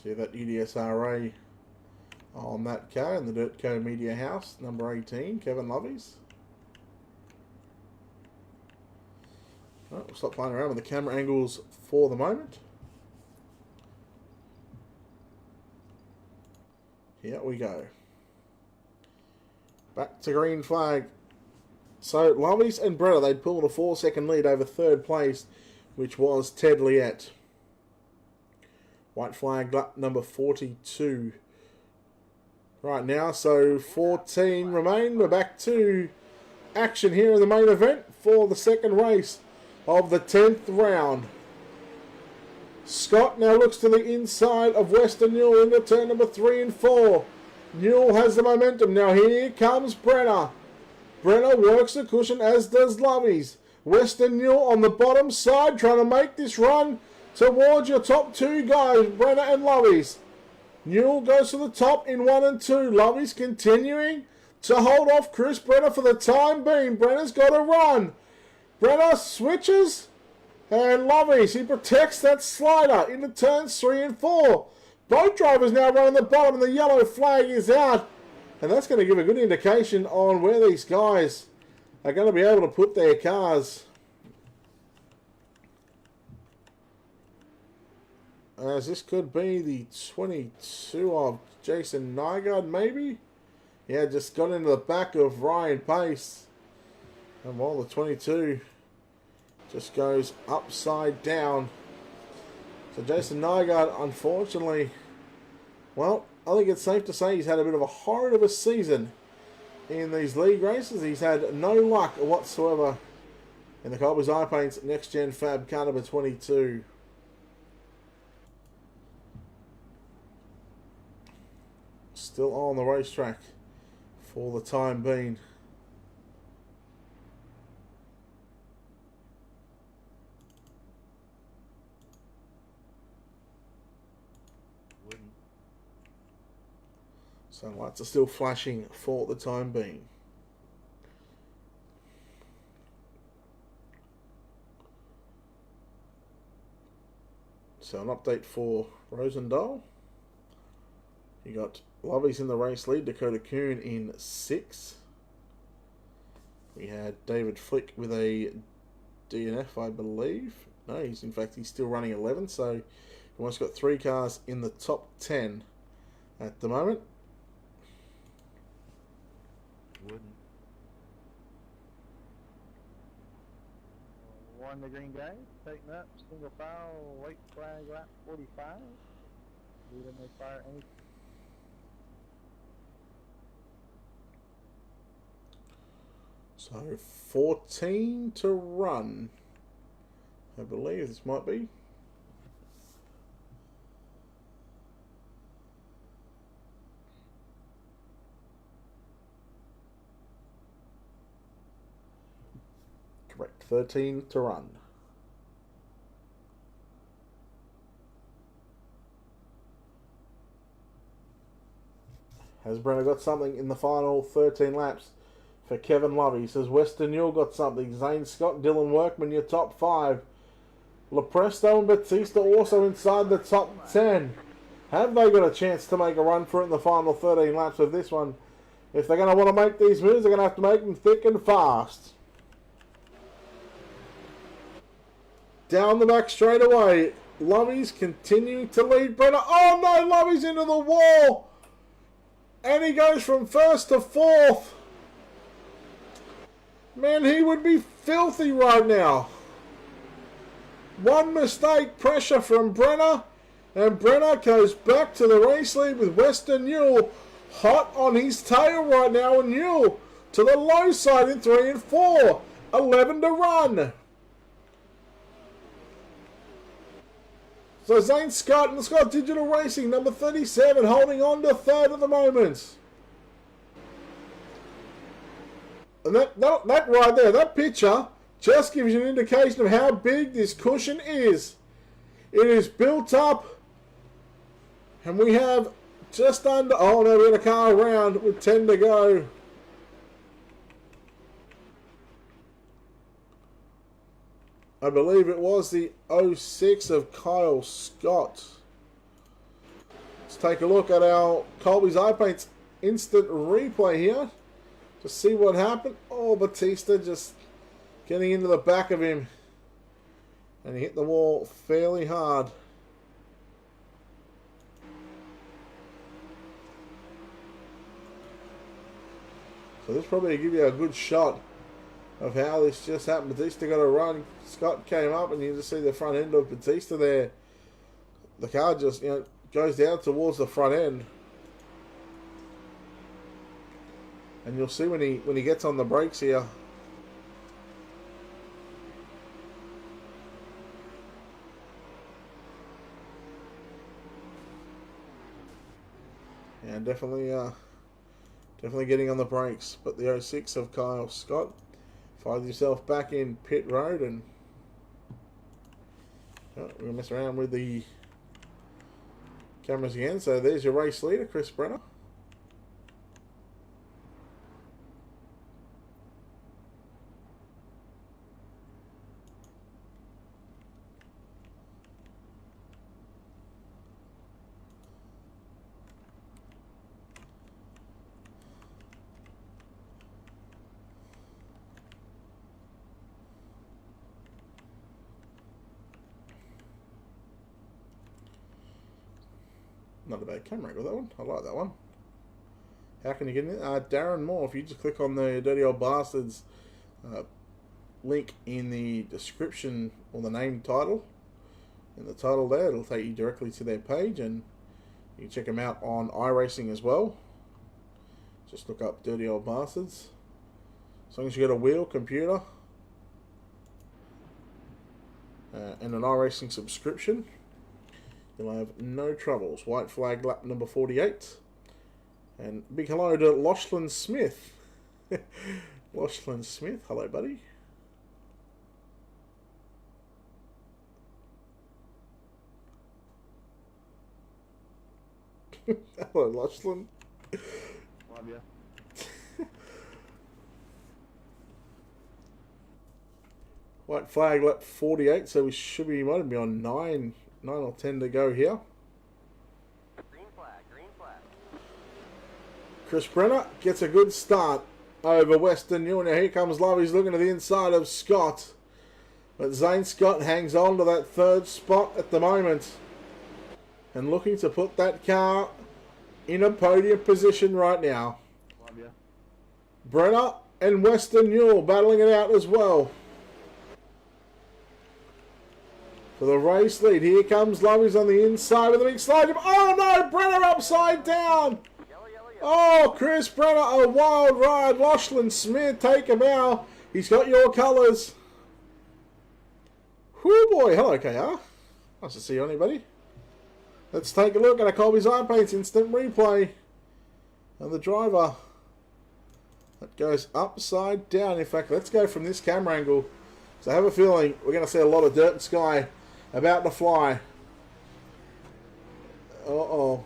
See that EDSRA on that car in the Dirt Co Media House, number 18, Kevin Loveys. Right, we'll stop playing around with the camera angles for the moment. Here we go. Back to green flag. So Loveys and Bretta, they'd pulled a 4-second lead over 3rd place, which was Ted Liette. White flag lap number 42 right now. So 14 remain. We're back to action here in the main event for the second race of the 10th round. Scott now looks to the inside of Western Newell into turn number 3 and 4. Newell has the momentum. Now here comes Brenner. Brenner works the cushion, as does Lovies. Western Newell on the bottom side trying to make this run towards your top two guys, Brenner and Lovies. Newell goes to the top in 1 and 2. Lovies continuing to hold off Chris Brenner for the time being. Brenner's got to run. Brenner switches. And Lovies, he protects that slider into turns 3 and 4. Both drivers now running the bottom and the yellow flag is out. And that's going to give a good indication on where these guys are going to be able to put their cars. As this could be the 22 of Jason Nygaard, maybe? Yeah, just got into the back of Ryan Pace. And while the 22 just goes upside down. So Jason Nygaard, unfortunately, well, I think it's safe to say he's had a bit of a horrid of a season in these league races. He's had no luck whatsoever in the Colby's Eye Paints Next Gen Fab car number 22. Still on the racetrack for the time being. So lights are still flashing for the time being. So an update for Rosendahl. You got Lovies in the race lead, Dakota Kuhn in 6. We had David Flick with a DNF, I believe. No, he's still running 11, so we've almost got 3 cars in the top 10 at the moment. Wouldn't. 1 the green guy, taking up, single foul, white flag, lap 45. Leading they fire any. So 14 to run, I believe this might be. Correct, 13 to run. Has Brenner got something in the final 13 laps? For Kevin Lovey, says Western Newell got something. Zane Scott, Dylan Workman, your top 5. Lepresto and Batista also inside the top 10. Have they got a chance to make a run for it in the final 13 laps of this one? If they're going to want to make these moves, they're going to have to make them thick and fast. Down the back straight away. Lovey's continuing to lead Brenner. Oh no, Lovey's into the wall. And he goes from 1st to 4th. Man, he would be filthy right now. One mistake, pressure from Brenner. And Brenner goes back to the race lead with Western Newell hot on his tail right now. And Newell to the low side in 3 and 4. 11 to run. So Zane Scott and Scott Digital Racing, number 37, holding on to 3rd at the moment. And that right there, that picture, just gives you an indication of how big this cushion is. It is built up. And we have just under... Oh no, we got a car around with 10 to go. I believe it was the 06 of Kyle Scott. Let's take a look at our Colby's Eye Paints instant replay here to see what happened. Oh, Batista just getting into the back of him. And he hit the wall fairly hard. So this probably give you a good shot of how this just happened. Batista got a run. Scott came up and you just see the front end of Batista there. The car just, goes down towards the front end. And you'll see when he gets on the brakes here, definitely definitely getting on the brakes. But the 06 of Kyle Scott finds himself back in pit road, and we're going to mess around with the cameras again. So there's your race leader, Chris Brenner. Not a bad camera angle, that one. I like that one. How can you get in it? Darren Moore, if you just click on the Dirty Old Bastards link in the description, or the name title, in the title there, it'll take you directly to their page, and you can check them out on iRacing as well. Just look up Dirty Old Bastards. As long as you got a wheel, computer, and an iRacing subscription, you'll have no troubles. White flag lap number 48. And big hello to Lachlan Smith. Lachlan Smith, hello buddy. Hello Lachlan. Love ya. White flag lap 48, so we should be, might be on 9 or 10 to go here. Green flag, green flag. Chris Brenner gets a good start over Western New. Now here comes Love. He's looking to the inside of Scott. But Zane Scott hangs on to that third spot at the moment, and looking to put that car in a podium position right now. Love ya. Brenner and Western Newell battling it out as well for the race lead. Here comes Lovey's on the inside with a big slide. Oh no, Brenner upside down. Yellow, yellow, yellow. Oh, Chris Brenner, a wild ride. Lachlan Smith, take him out. He's got your colours. Whoo boy, hello KR. Nice to see you, anybody. Let's take a look at a Colby's Eye Paints instant replay. And the driver that goes upside down. In fact, let's go from this camera angle. So I have a feeling we're going to see a lot of dirt and sky about to fly. Uh-oh.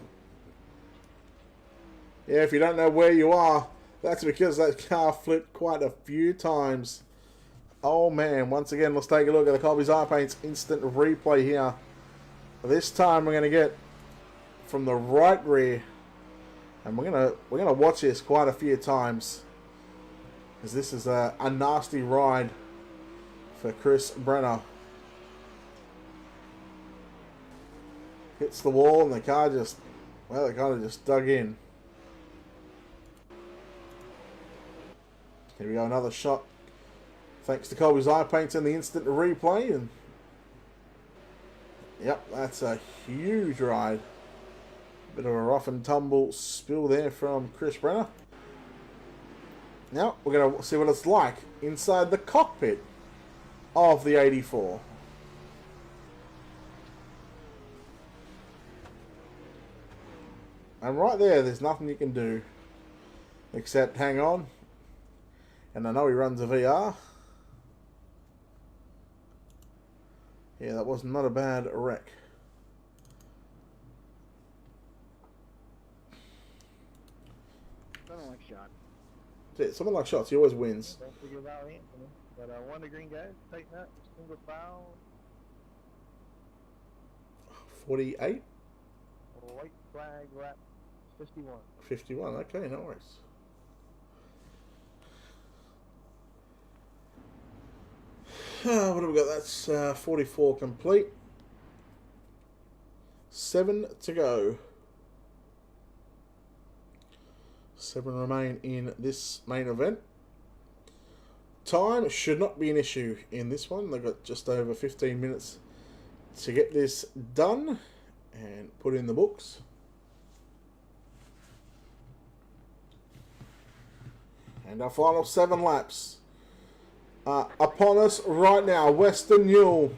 Yeah, if you don't know where you are, that's because that car flipped quite a few times. Oh man, once again, let's take a look at the Colby's Eye Paints instant replay here. This time we're going to get from the right rear, and we're gonna watch this quite a few times, because this is a nasty ride for Chris Brenner. Hits the wall and the car just, well, it kind of just dug in. Here we go, another shot. Thanks to Colby's Eye Paints in the instant replay, and yep, that's a huge ride. Bit of a rough and tumble spill there from Chris Brenner. Now we're going to see what it's like inside the cockpit of the 84. And right there's nothing you can do except hang on. And I know he runs a VR. Yeah, that was not a bad wreck. Someone like shot. Yeah, someone like shots, he always wins. Don't forget about Anthony. But one of the green guys, tighten up, single foul. 48? White flag lap 51. 51, okay, no worries. What have we got? That's 44 complete. 7 to go. 7 remain in this main event. Time should not be an issue in this one. They've got just over 15 minutes to get this done and put in the books. And our final 7 laps upon us right now. Western Newell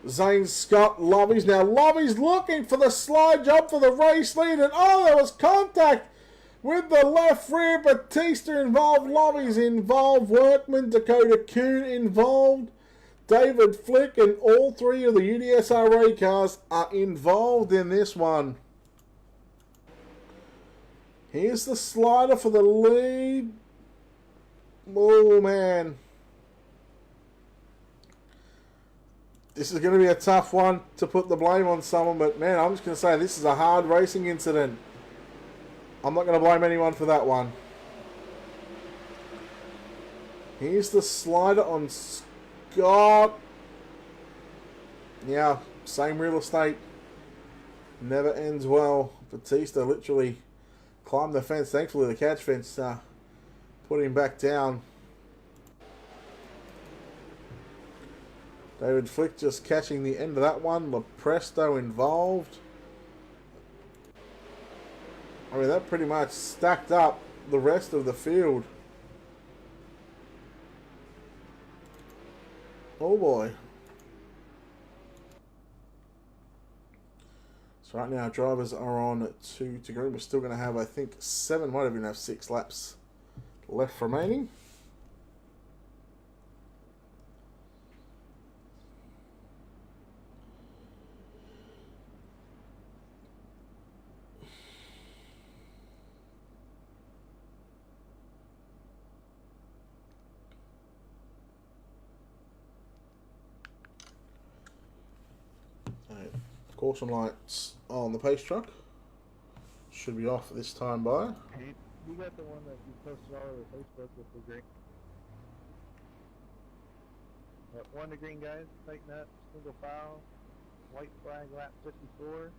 Zane Scott, Lovey's. Now Lovey's looking for the slide job for the race lead. And oh, there was contact with the left rear. Batista involved, Lovey's involved, Workman, Dakota Kuhn involved, David Flick, and all three of the UDSRA cars are involved in this one. Here's the slider for the lead. Oh, man. This is going to be a tough one to put the blame on someone, but, man, I'm just going to say this is a hard racing incident. I'm not going to blame anyone for that one. Here's the slider on Scott. Yeah, same real estate. Never ends well. Batista literally climbed the fence. Thankfully, the catch fence put him back down. David Flick just catching the end of that one. Lepresto involved. I mean, that pretty much stacked up the rest of the field. Oh boy. So right now drivers are on 2 to go. We're still going to have, I think, 7, might even have 6 laps left remaining. Caution lights on the pace truck. Should be off this time by. You got the one that you posted all over Facebook with the green. One of the green guys, tighten up, single file, white flag lap 54.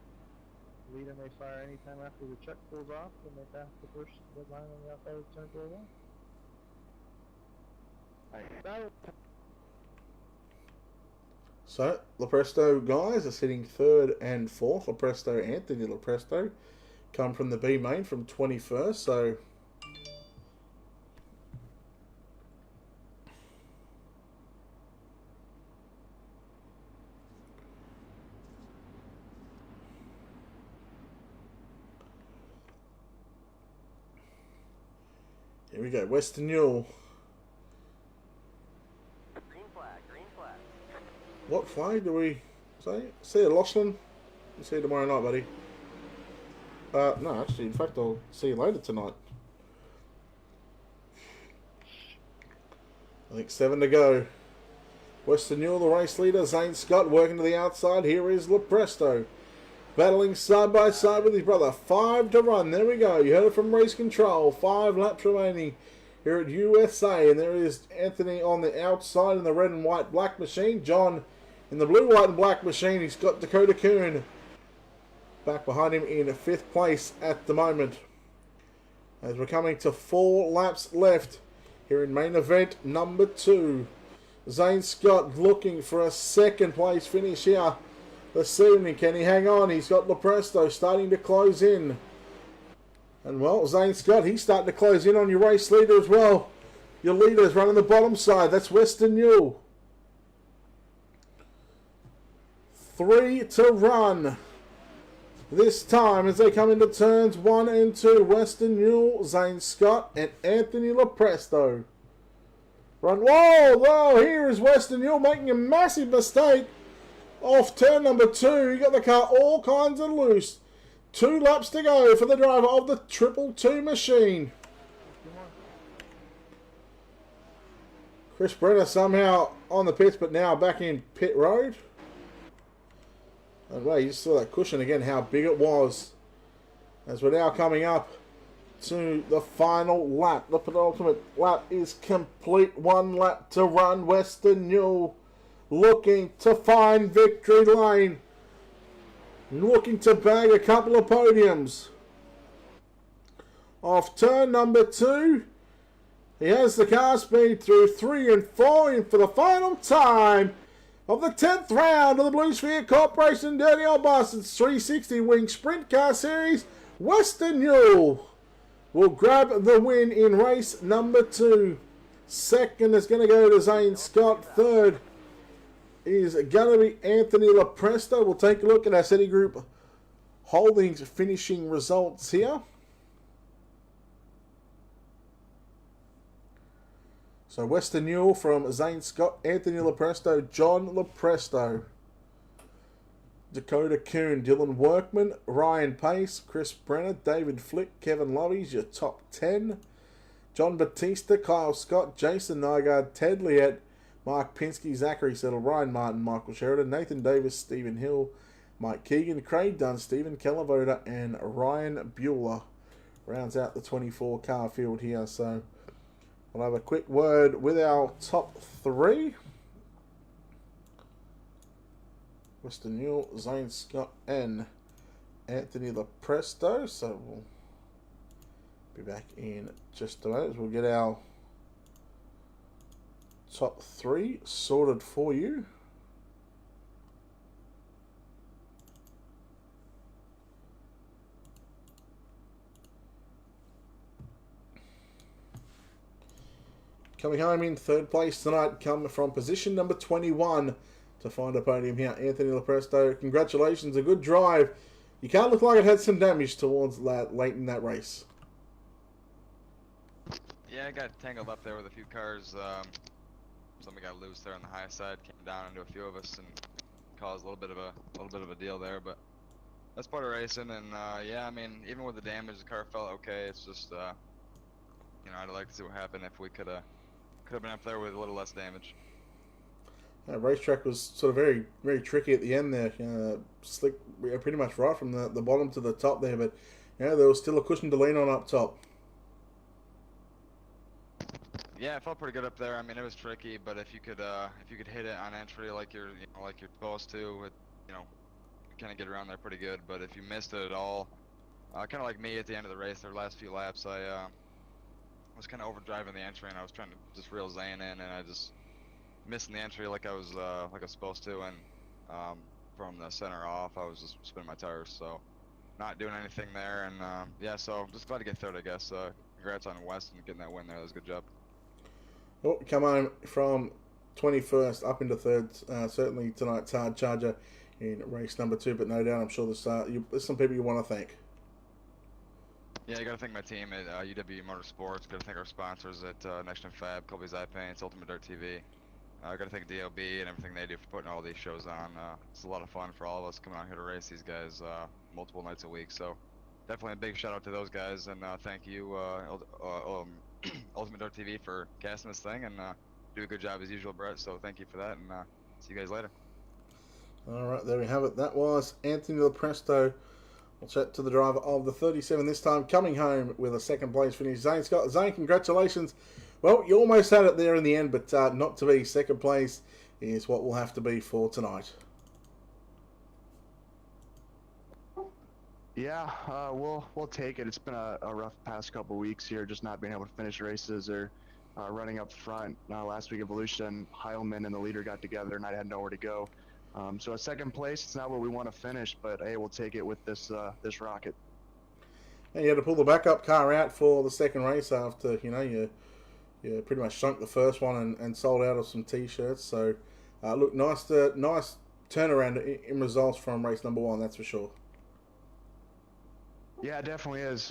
Lead and they fire anytime after the truck pulls off and they pass the first line on the outside of turn 1. Alright, so, Lepresto guys are sitting 3rd and 4th. Lepresto, Anthony Lepresto, come from the B main from 21st. So, here we go. Western Newell. What flag do we say? See you, Lachlan. We'll see you tomorrow night, buddy. No, actually, in fact, I'll see you later tonight. I think 7 to go. Western Newell, the race leader. Zane Scott working to the outside. Here is Lepresto. Battling side by side with his brother. 5 to run. There we go. You heard it from Race Control. 5 laps remaining here at USA. And there is Anthony on the outside in the red and white black machine. John in the blue, white and black machine. He's got Dakota Kuhn back behind him in 5th place at the moment. As we're coming to 4 laps left here in main event number 2. Zane Scott looking for a 2nd place finish here this evening. Can he hang on? He's got Lepresto starting to close in. And well, Zane Scott, he's starting to close in on your race leader as well. Your leader's running the bottom side. That's Western Newell. 3 to run. This time as they come into turns 1 and 2. Western Newell, Zane Scott, and Anthony Lepresto. Run. Whoa, whoa, here is Western Newell making a massive mistake. Off turn number 2. He got the car all kinds of loose. 2 laps to go for the driver of the 222 machine. Chris Brenner somehow on the pits, but now back in pit road. And wait, you saw that cushion again, how big it was. As we're now coming up to the final lap. The penultimate lap is complete. 1 lap to run. Western Newell looking to find victory lane. Looking to bag a couple of podiums. Off turn number 2. He has the car speed through 3 and 4 in for the final time of the 10th round of the Blue Sphere Corporation Dirty Old Bastards 360 Wing Sprint Car Series. Western Newell will grab the win in race number 2. 2nd is going to go to Zane Scott. 3rd is going to be Anthony LaPresto. We'll take a look at our City Group Holdings finishing results here. So Western Newell from Zane Scott, Anthony LaPresto, John LaPresto. Dakota Kuhn, Dylan Workman, Ryan Pace, Chris Brenner, David Flick, Kevin Lovey's your top 10. John Batista, Kyle Scott, Jason Nygaard, Ted Liette, Mark Pinsky, Zachary Settle, Ryan Martin, Michael Sheridan, Nathan Davis, Stephen Hill, Mike Keegan, Craig Dunn, Stephen Kellavoda, and Ryan Bueller rounds out the 24 car field here. So we'll have a quick word with our top 3. Western Newell, Zane Scott, and Anthony LaPresto. So we'll be back in just a moment. We'll get our top 3 sorted for you. Coming home in third place tonight, come from position number 21 to find a podium here, Anthony LaPresto. Congratulations, a good drive. You can't look like it had some damage towards late in that race. Yeah, I got tangled up there with a few cars. Somebody got loose there on the high side, came down into a few of us and caused a little bit of a deal there. But that's part of racing, and yeah, I mean, even with the damage, the car felt okay. It's just, you know, I'd like to see what happened if we could have been up there with a little less damage. Racetrack was sort of very, very tricky at the end there. Slick, pretty much right from the bottom to the top there, but there was still a cushion to lean on up top. Yeah, it felt pretty good up there. I mean, it was tricky, but if you could hit it on entry like you're supposed to, kind of get around there pretty good. But if you missed it at all, kind of like me at the end of the race, their last few laps, I was kind of overdriving the entry, and I was trying to just reel Zane in, and I just missing the entry like I was supposed to, and from the center off, I was just spinning my tires, so not doing anything there, and yeah, so just glad to get third, I guess. Congrats on Weston getting that win there. That was a good job. Well, come on from 21st up into third. Certainly tonight's hard charger in race number 2, but no doubt I'm sure there's some people you want to thank. Yeah, I got to thank my team at UW Motorsports. Got to thank our sponsors at Next Gen Fab, Colby's Eye Paints, Ultimate Dirt TV. I got to thank DOB and everything they do for putting all these shows on. It's a lot of fun for all of us coming out here to race these guys multiple nights a week. So definitely a big shout out to those guys, and thank you, Ultimate Dirt TV, for casting this thing, and do a good job as usual, Brett. So thank you for that, and see you guys later. All right, there we have it. That was Anthony LaPresto. We'll chat to the driver of the 37 this time, coming home with a second place finish. Zane Scott. Zane, congratulations. Well, you almost had it there in the end, but not to be. Second place is what will have to be for tonight. Yeah, we'll take it. It's been a rough past couple weeks here, just not being able to finish races or running up front. Last week, Evolution, Heilman, and the leader got together, and I had nowhere to go. So a second place, it's not where we want to finish, but hey, we'll take it with this rocket. And you had to pull the backup car out for the second race after you pretty much sunk the first one and sold out of some T-shirts. So look, nice turnaround in results from race number 1, that's for sure. Yeah, it definitely is.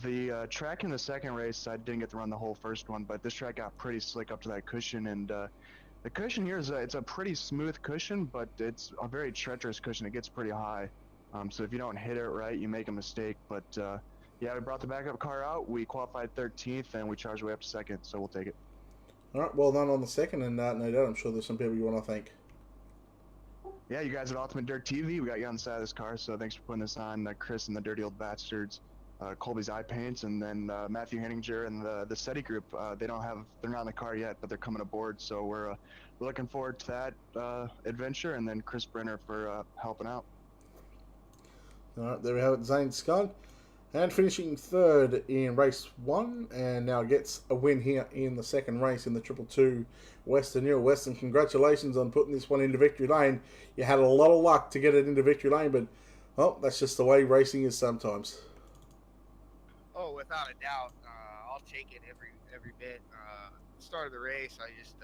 The track in the second race, I didn't get to run the whole first one, but this track got pretty slick up to that cushion, and the cushion here it's a pretty smooth cushion, but it's a very treacherous cushion. It gets pretty high, so if you don't hit it right, you make a mistake. But yeah, we brought the backup car out. We qualified 13th, and we charged way up to second, so we'll take it. All right, well done on the second, and no doubt I'm sure there's some people you want to thank. Yeah, you guys at Ultimate Dirt TV, we got you on the side of this car, so thanks for putting this on. Chris and the Dirty Old Bastards, Colby's Eye Paints, and then Matthew Henninger and the SETI group. They're not on the car yet, but they're coming aboard, so we're looking forward to that adventure, and then Chris Brenner for helping out. All right, there we have it, Zane Scott. And finishing third in race 1, and now gets a win here in the second race in the 222 Western Newell. Western, congratulations on putting this one into victory lane. You had a lot of luck to get it into victory lane, but that's just the way racing is sometimes. Oh, without a doubt. I'll I'll take it every bit. Start of the race, I just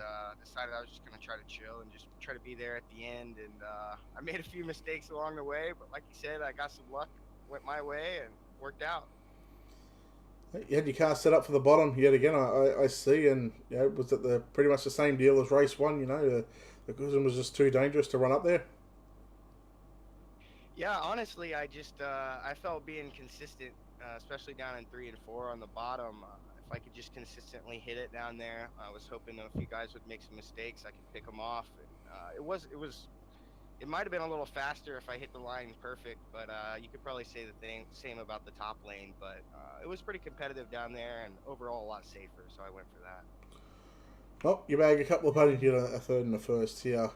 decided I was just gonna try to chill and just try to be there at the end. And I made a few mistakes along the way, but like you said, I got some luck, went my way, and worked out. You had your car set up for the bottom yet again. I see, and was it pretty much the same deal as race one? The cushion was just too dangerous to run up there. Yeah, honestly, I just I felt being consistent, especially down in 3 and 4 on the bottom. If I could just consistently hit it down there, I was hoping a few guys would make some mistakes. I could pick them off. And, it might have been a little faster if I hit the line perfect, but you could probably say the same about the top lane. But it was pretty competitive down there, and overall a lot safer. So I went for that. Well, you bagged a couple of putties, you a third and a first here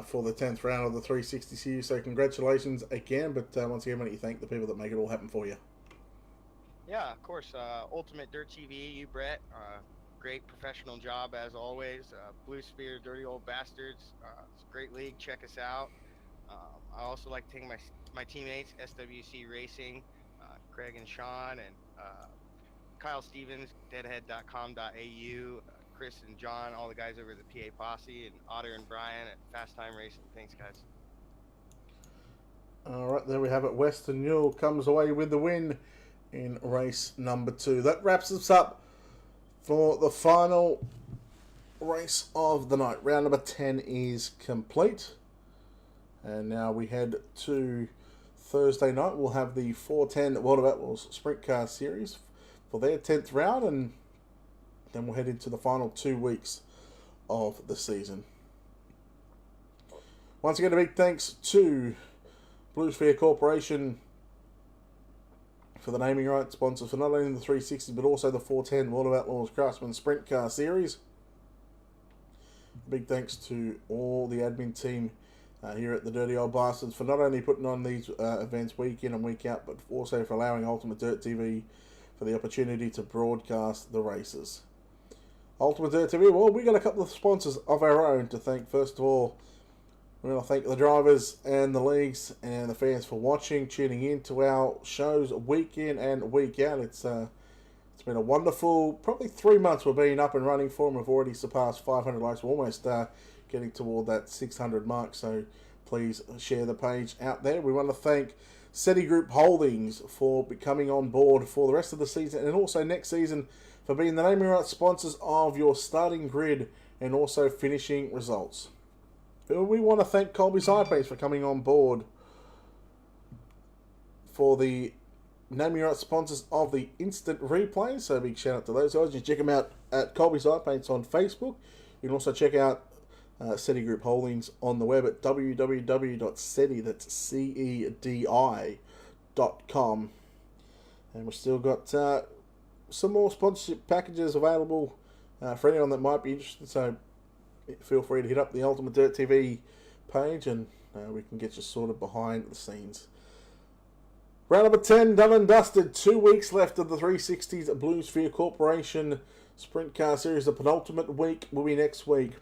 for the 10th round of the 360 series. So congratulations again. But once again, why don't you thank the people that make it all happen for you? Yeah, of course. Ultimate Dirt TV, you Brett. Great professional job as always. Blue Sphere, Dirty Old Bastards. It's a great league. Check us out. I also like to thank my teammates, SWC Racing, Craig and Sean, and Kyle Stevens, deadhead.com.au, Chris and John, all the guys over at the PA Posse, and Otter and Brian at Fast Time Racing. Thanks, guys. All right, there we have it. Western Newell comes away with the win in race number 2. That wraps us up for the final race of the night. Round number 10 is complete. And now we head to Thursday night. We'll have the 410 World of Outlaws Sprint Car Series for their 10th round. And then we'll head into the final 2 weeks of the season. Once again, a big thanks to Blue Sphere Corporation for the naming rights sponsors for not only the 360 but also the 410 World of Outlaws Craftsman Sprint Car Series. Big thanks to all the admin team here at the Dirty Old Bastards for not only putting on these events week in and week out, but also for allowing Ultimate Dirt TV for the opportunity to broadcast the races. Ultimate Dirt TV, well, we got a couple of sponsors of our own to thank. First of all, we want to thank the drivers and the leagues and the fans for watching, tuning in to our shows week in and week out. It's been a wonderful, probably 3 months we've been up and running for them. We've already surpassed 500 likes. We're almost getting toward that 600 mark, so please share the page out there. We want to thank SETI Group Holdings for becoming on board for the rest of the season and also next season for being the naming rights sponsors of your starting grid and also finishing results. We want to thank Colby's High Pace for coming on board for the naming rights sponsors of the instant replay. So big shout out to those guys. You check them out at Colby's High Pace on Facebook. You can also check out SETI Group Holdings on the web at www.seti, that's CEDI.com. And we've still got some more sponsorship packages available for anyone that might be interested. So feel free to hit up the Ultimate Dirt TV page and we can get you sorted behind the scenes. Round number 10 done and dusted. 2 weeks left of the 360s Blue Sphere Corporation Sprint Car Series. The penultimate week will be next week.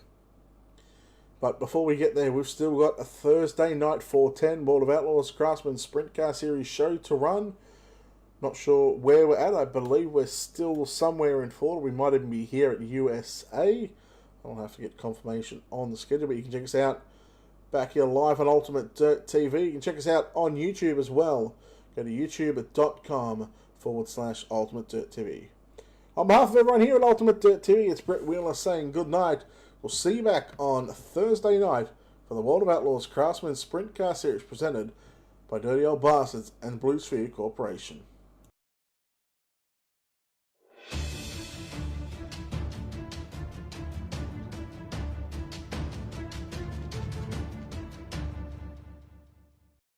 But before we get there, we've still got a Thursday night 410 World of Outlaws Craftsman Sprint Car Series show to run. Not sure where we're at. I believe we're still somewhere in Florida. We might even be here at USA. I'll have to get confirmation on the schedule, but you can check us out back here live on Ultimate Dirt TV. You can check us out on YouTube as well. Go to youtube.com/Ultimate Dirt TV. On behalf of everyone here at Ultimate Dirt TV, it's Brett Wheeler saying good night. We'll see you back on Thursday night for the World of Outlaws Craftsman Sprint Car Series presented by Dirty Old Bastards and Blue Sphere Corporation.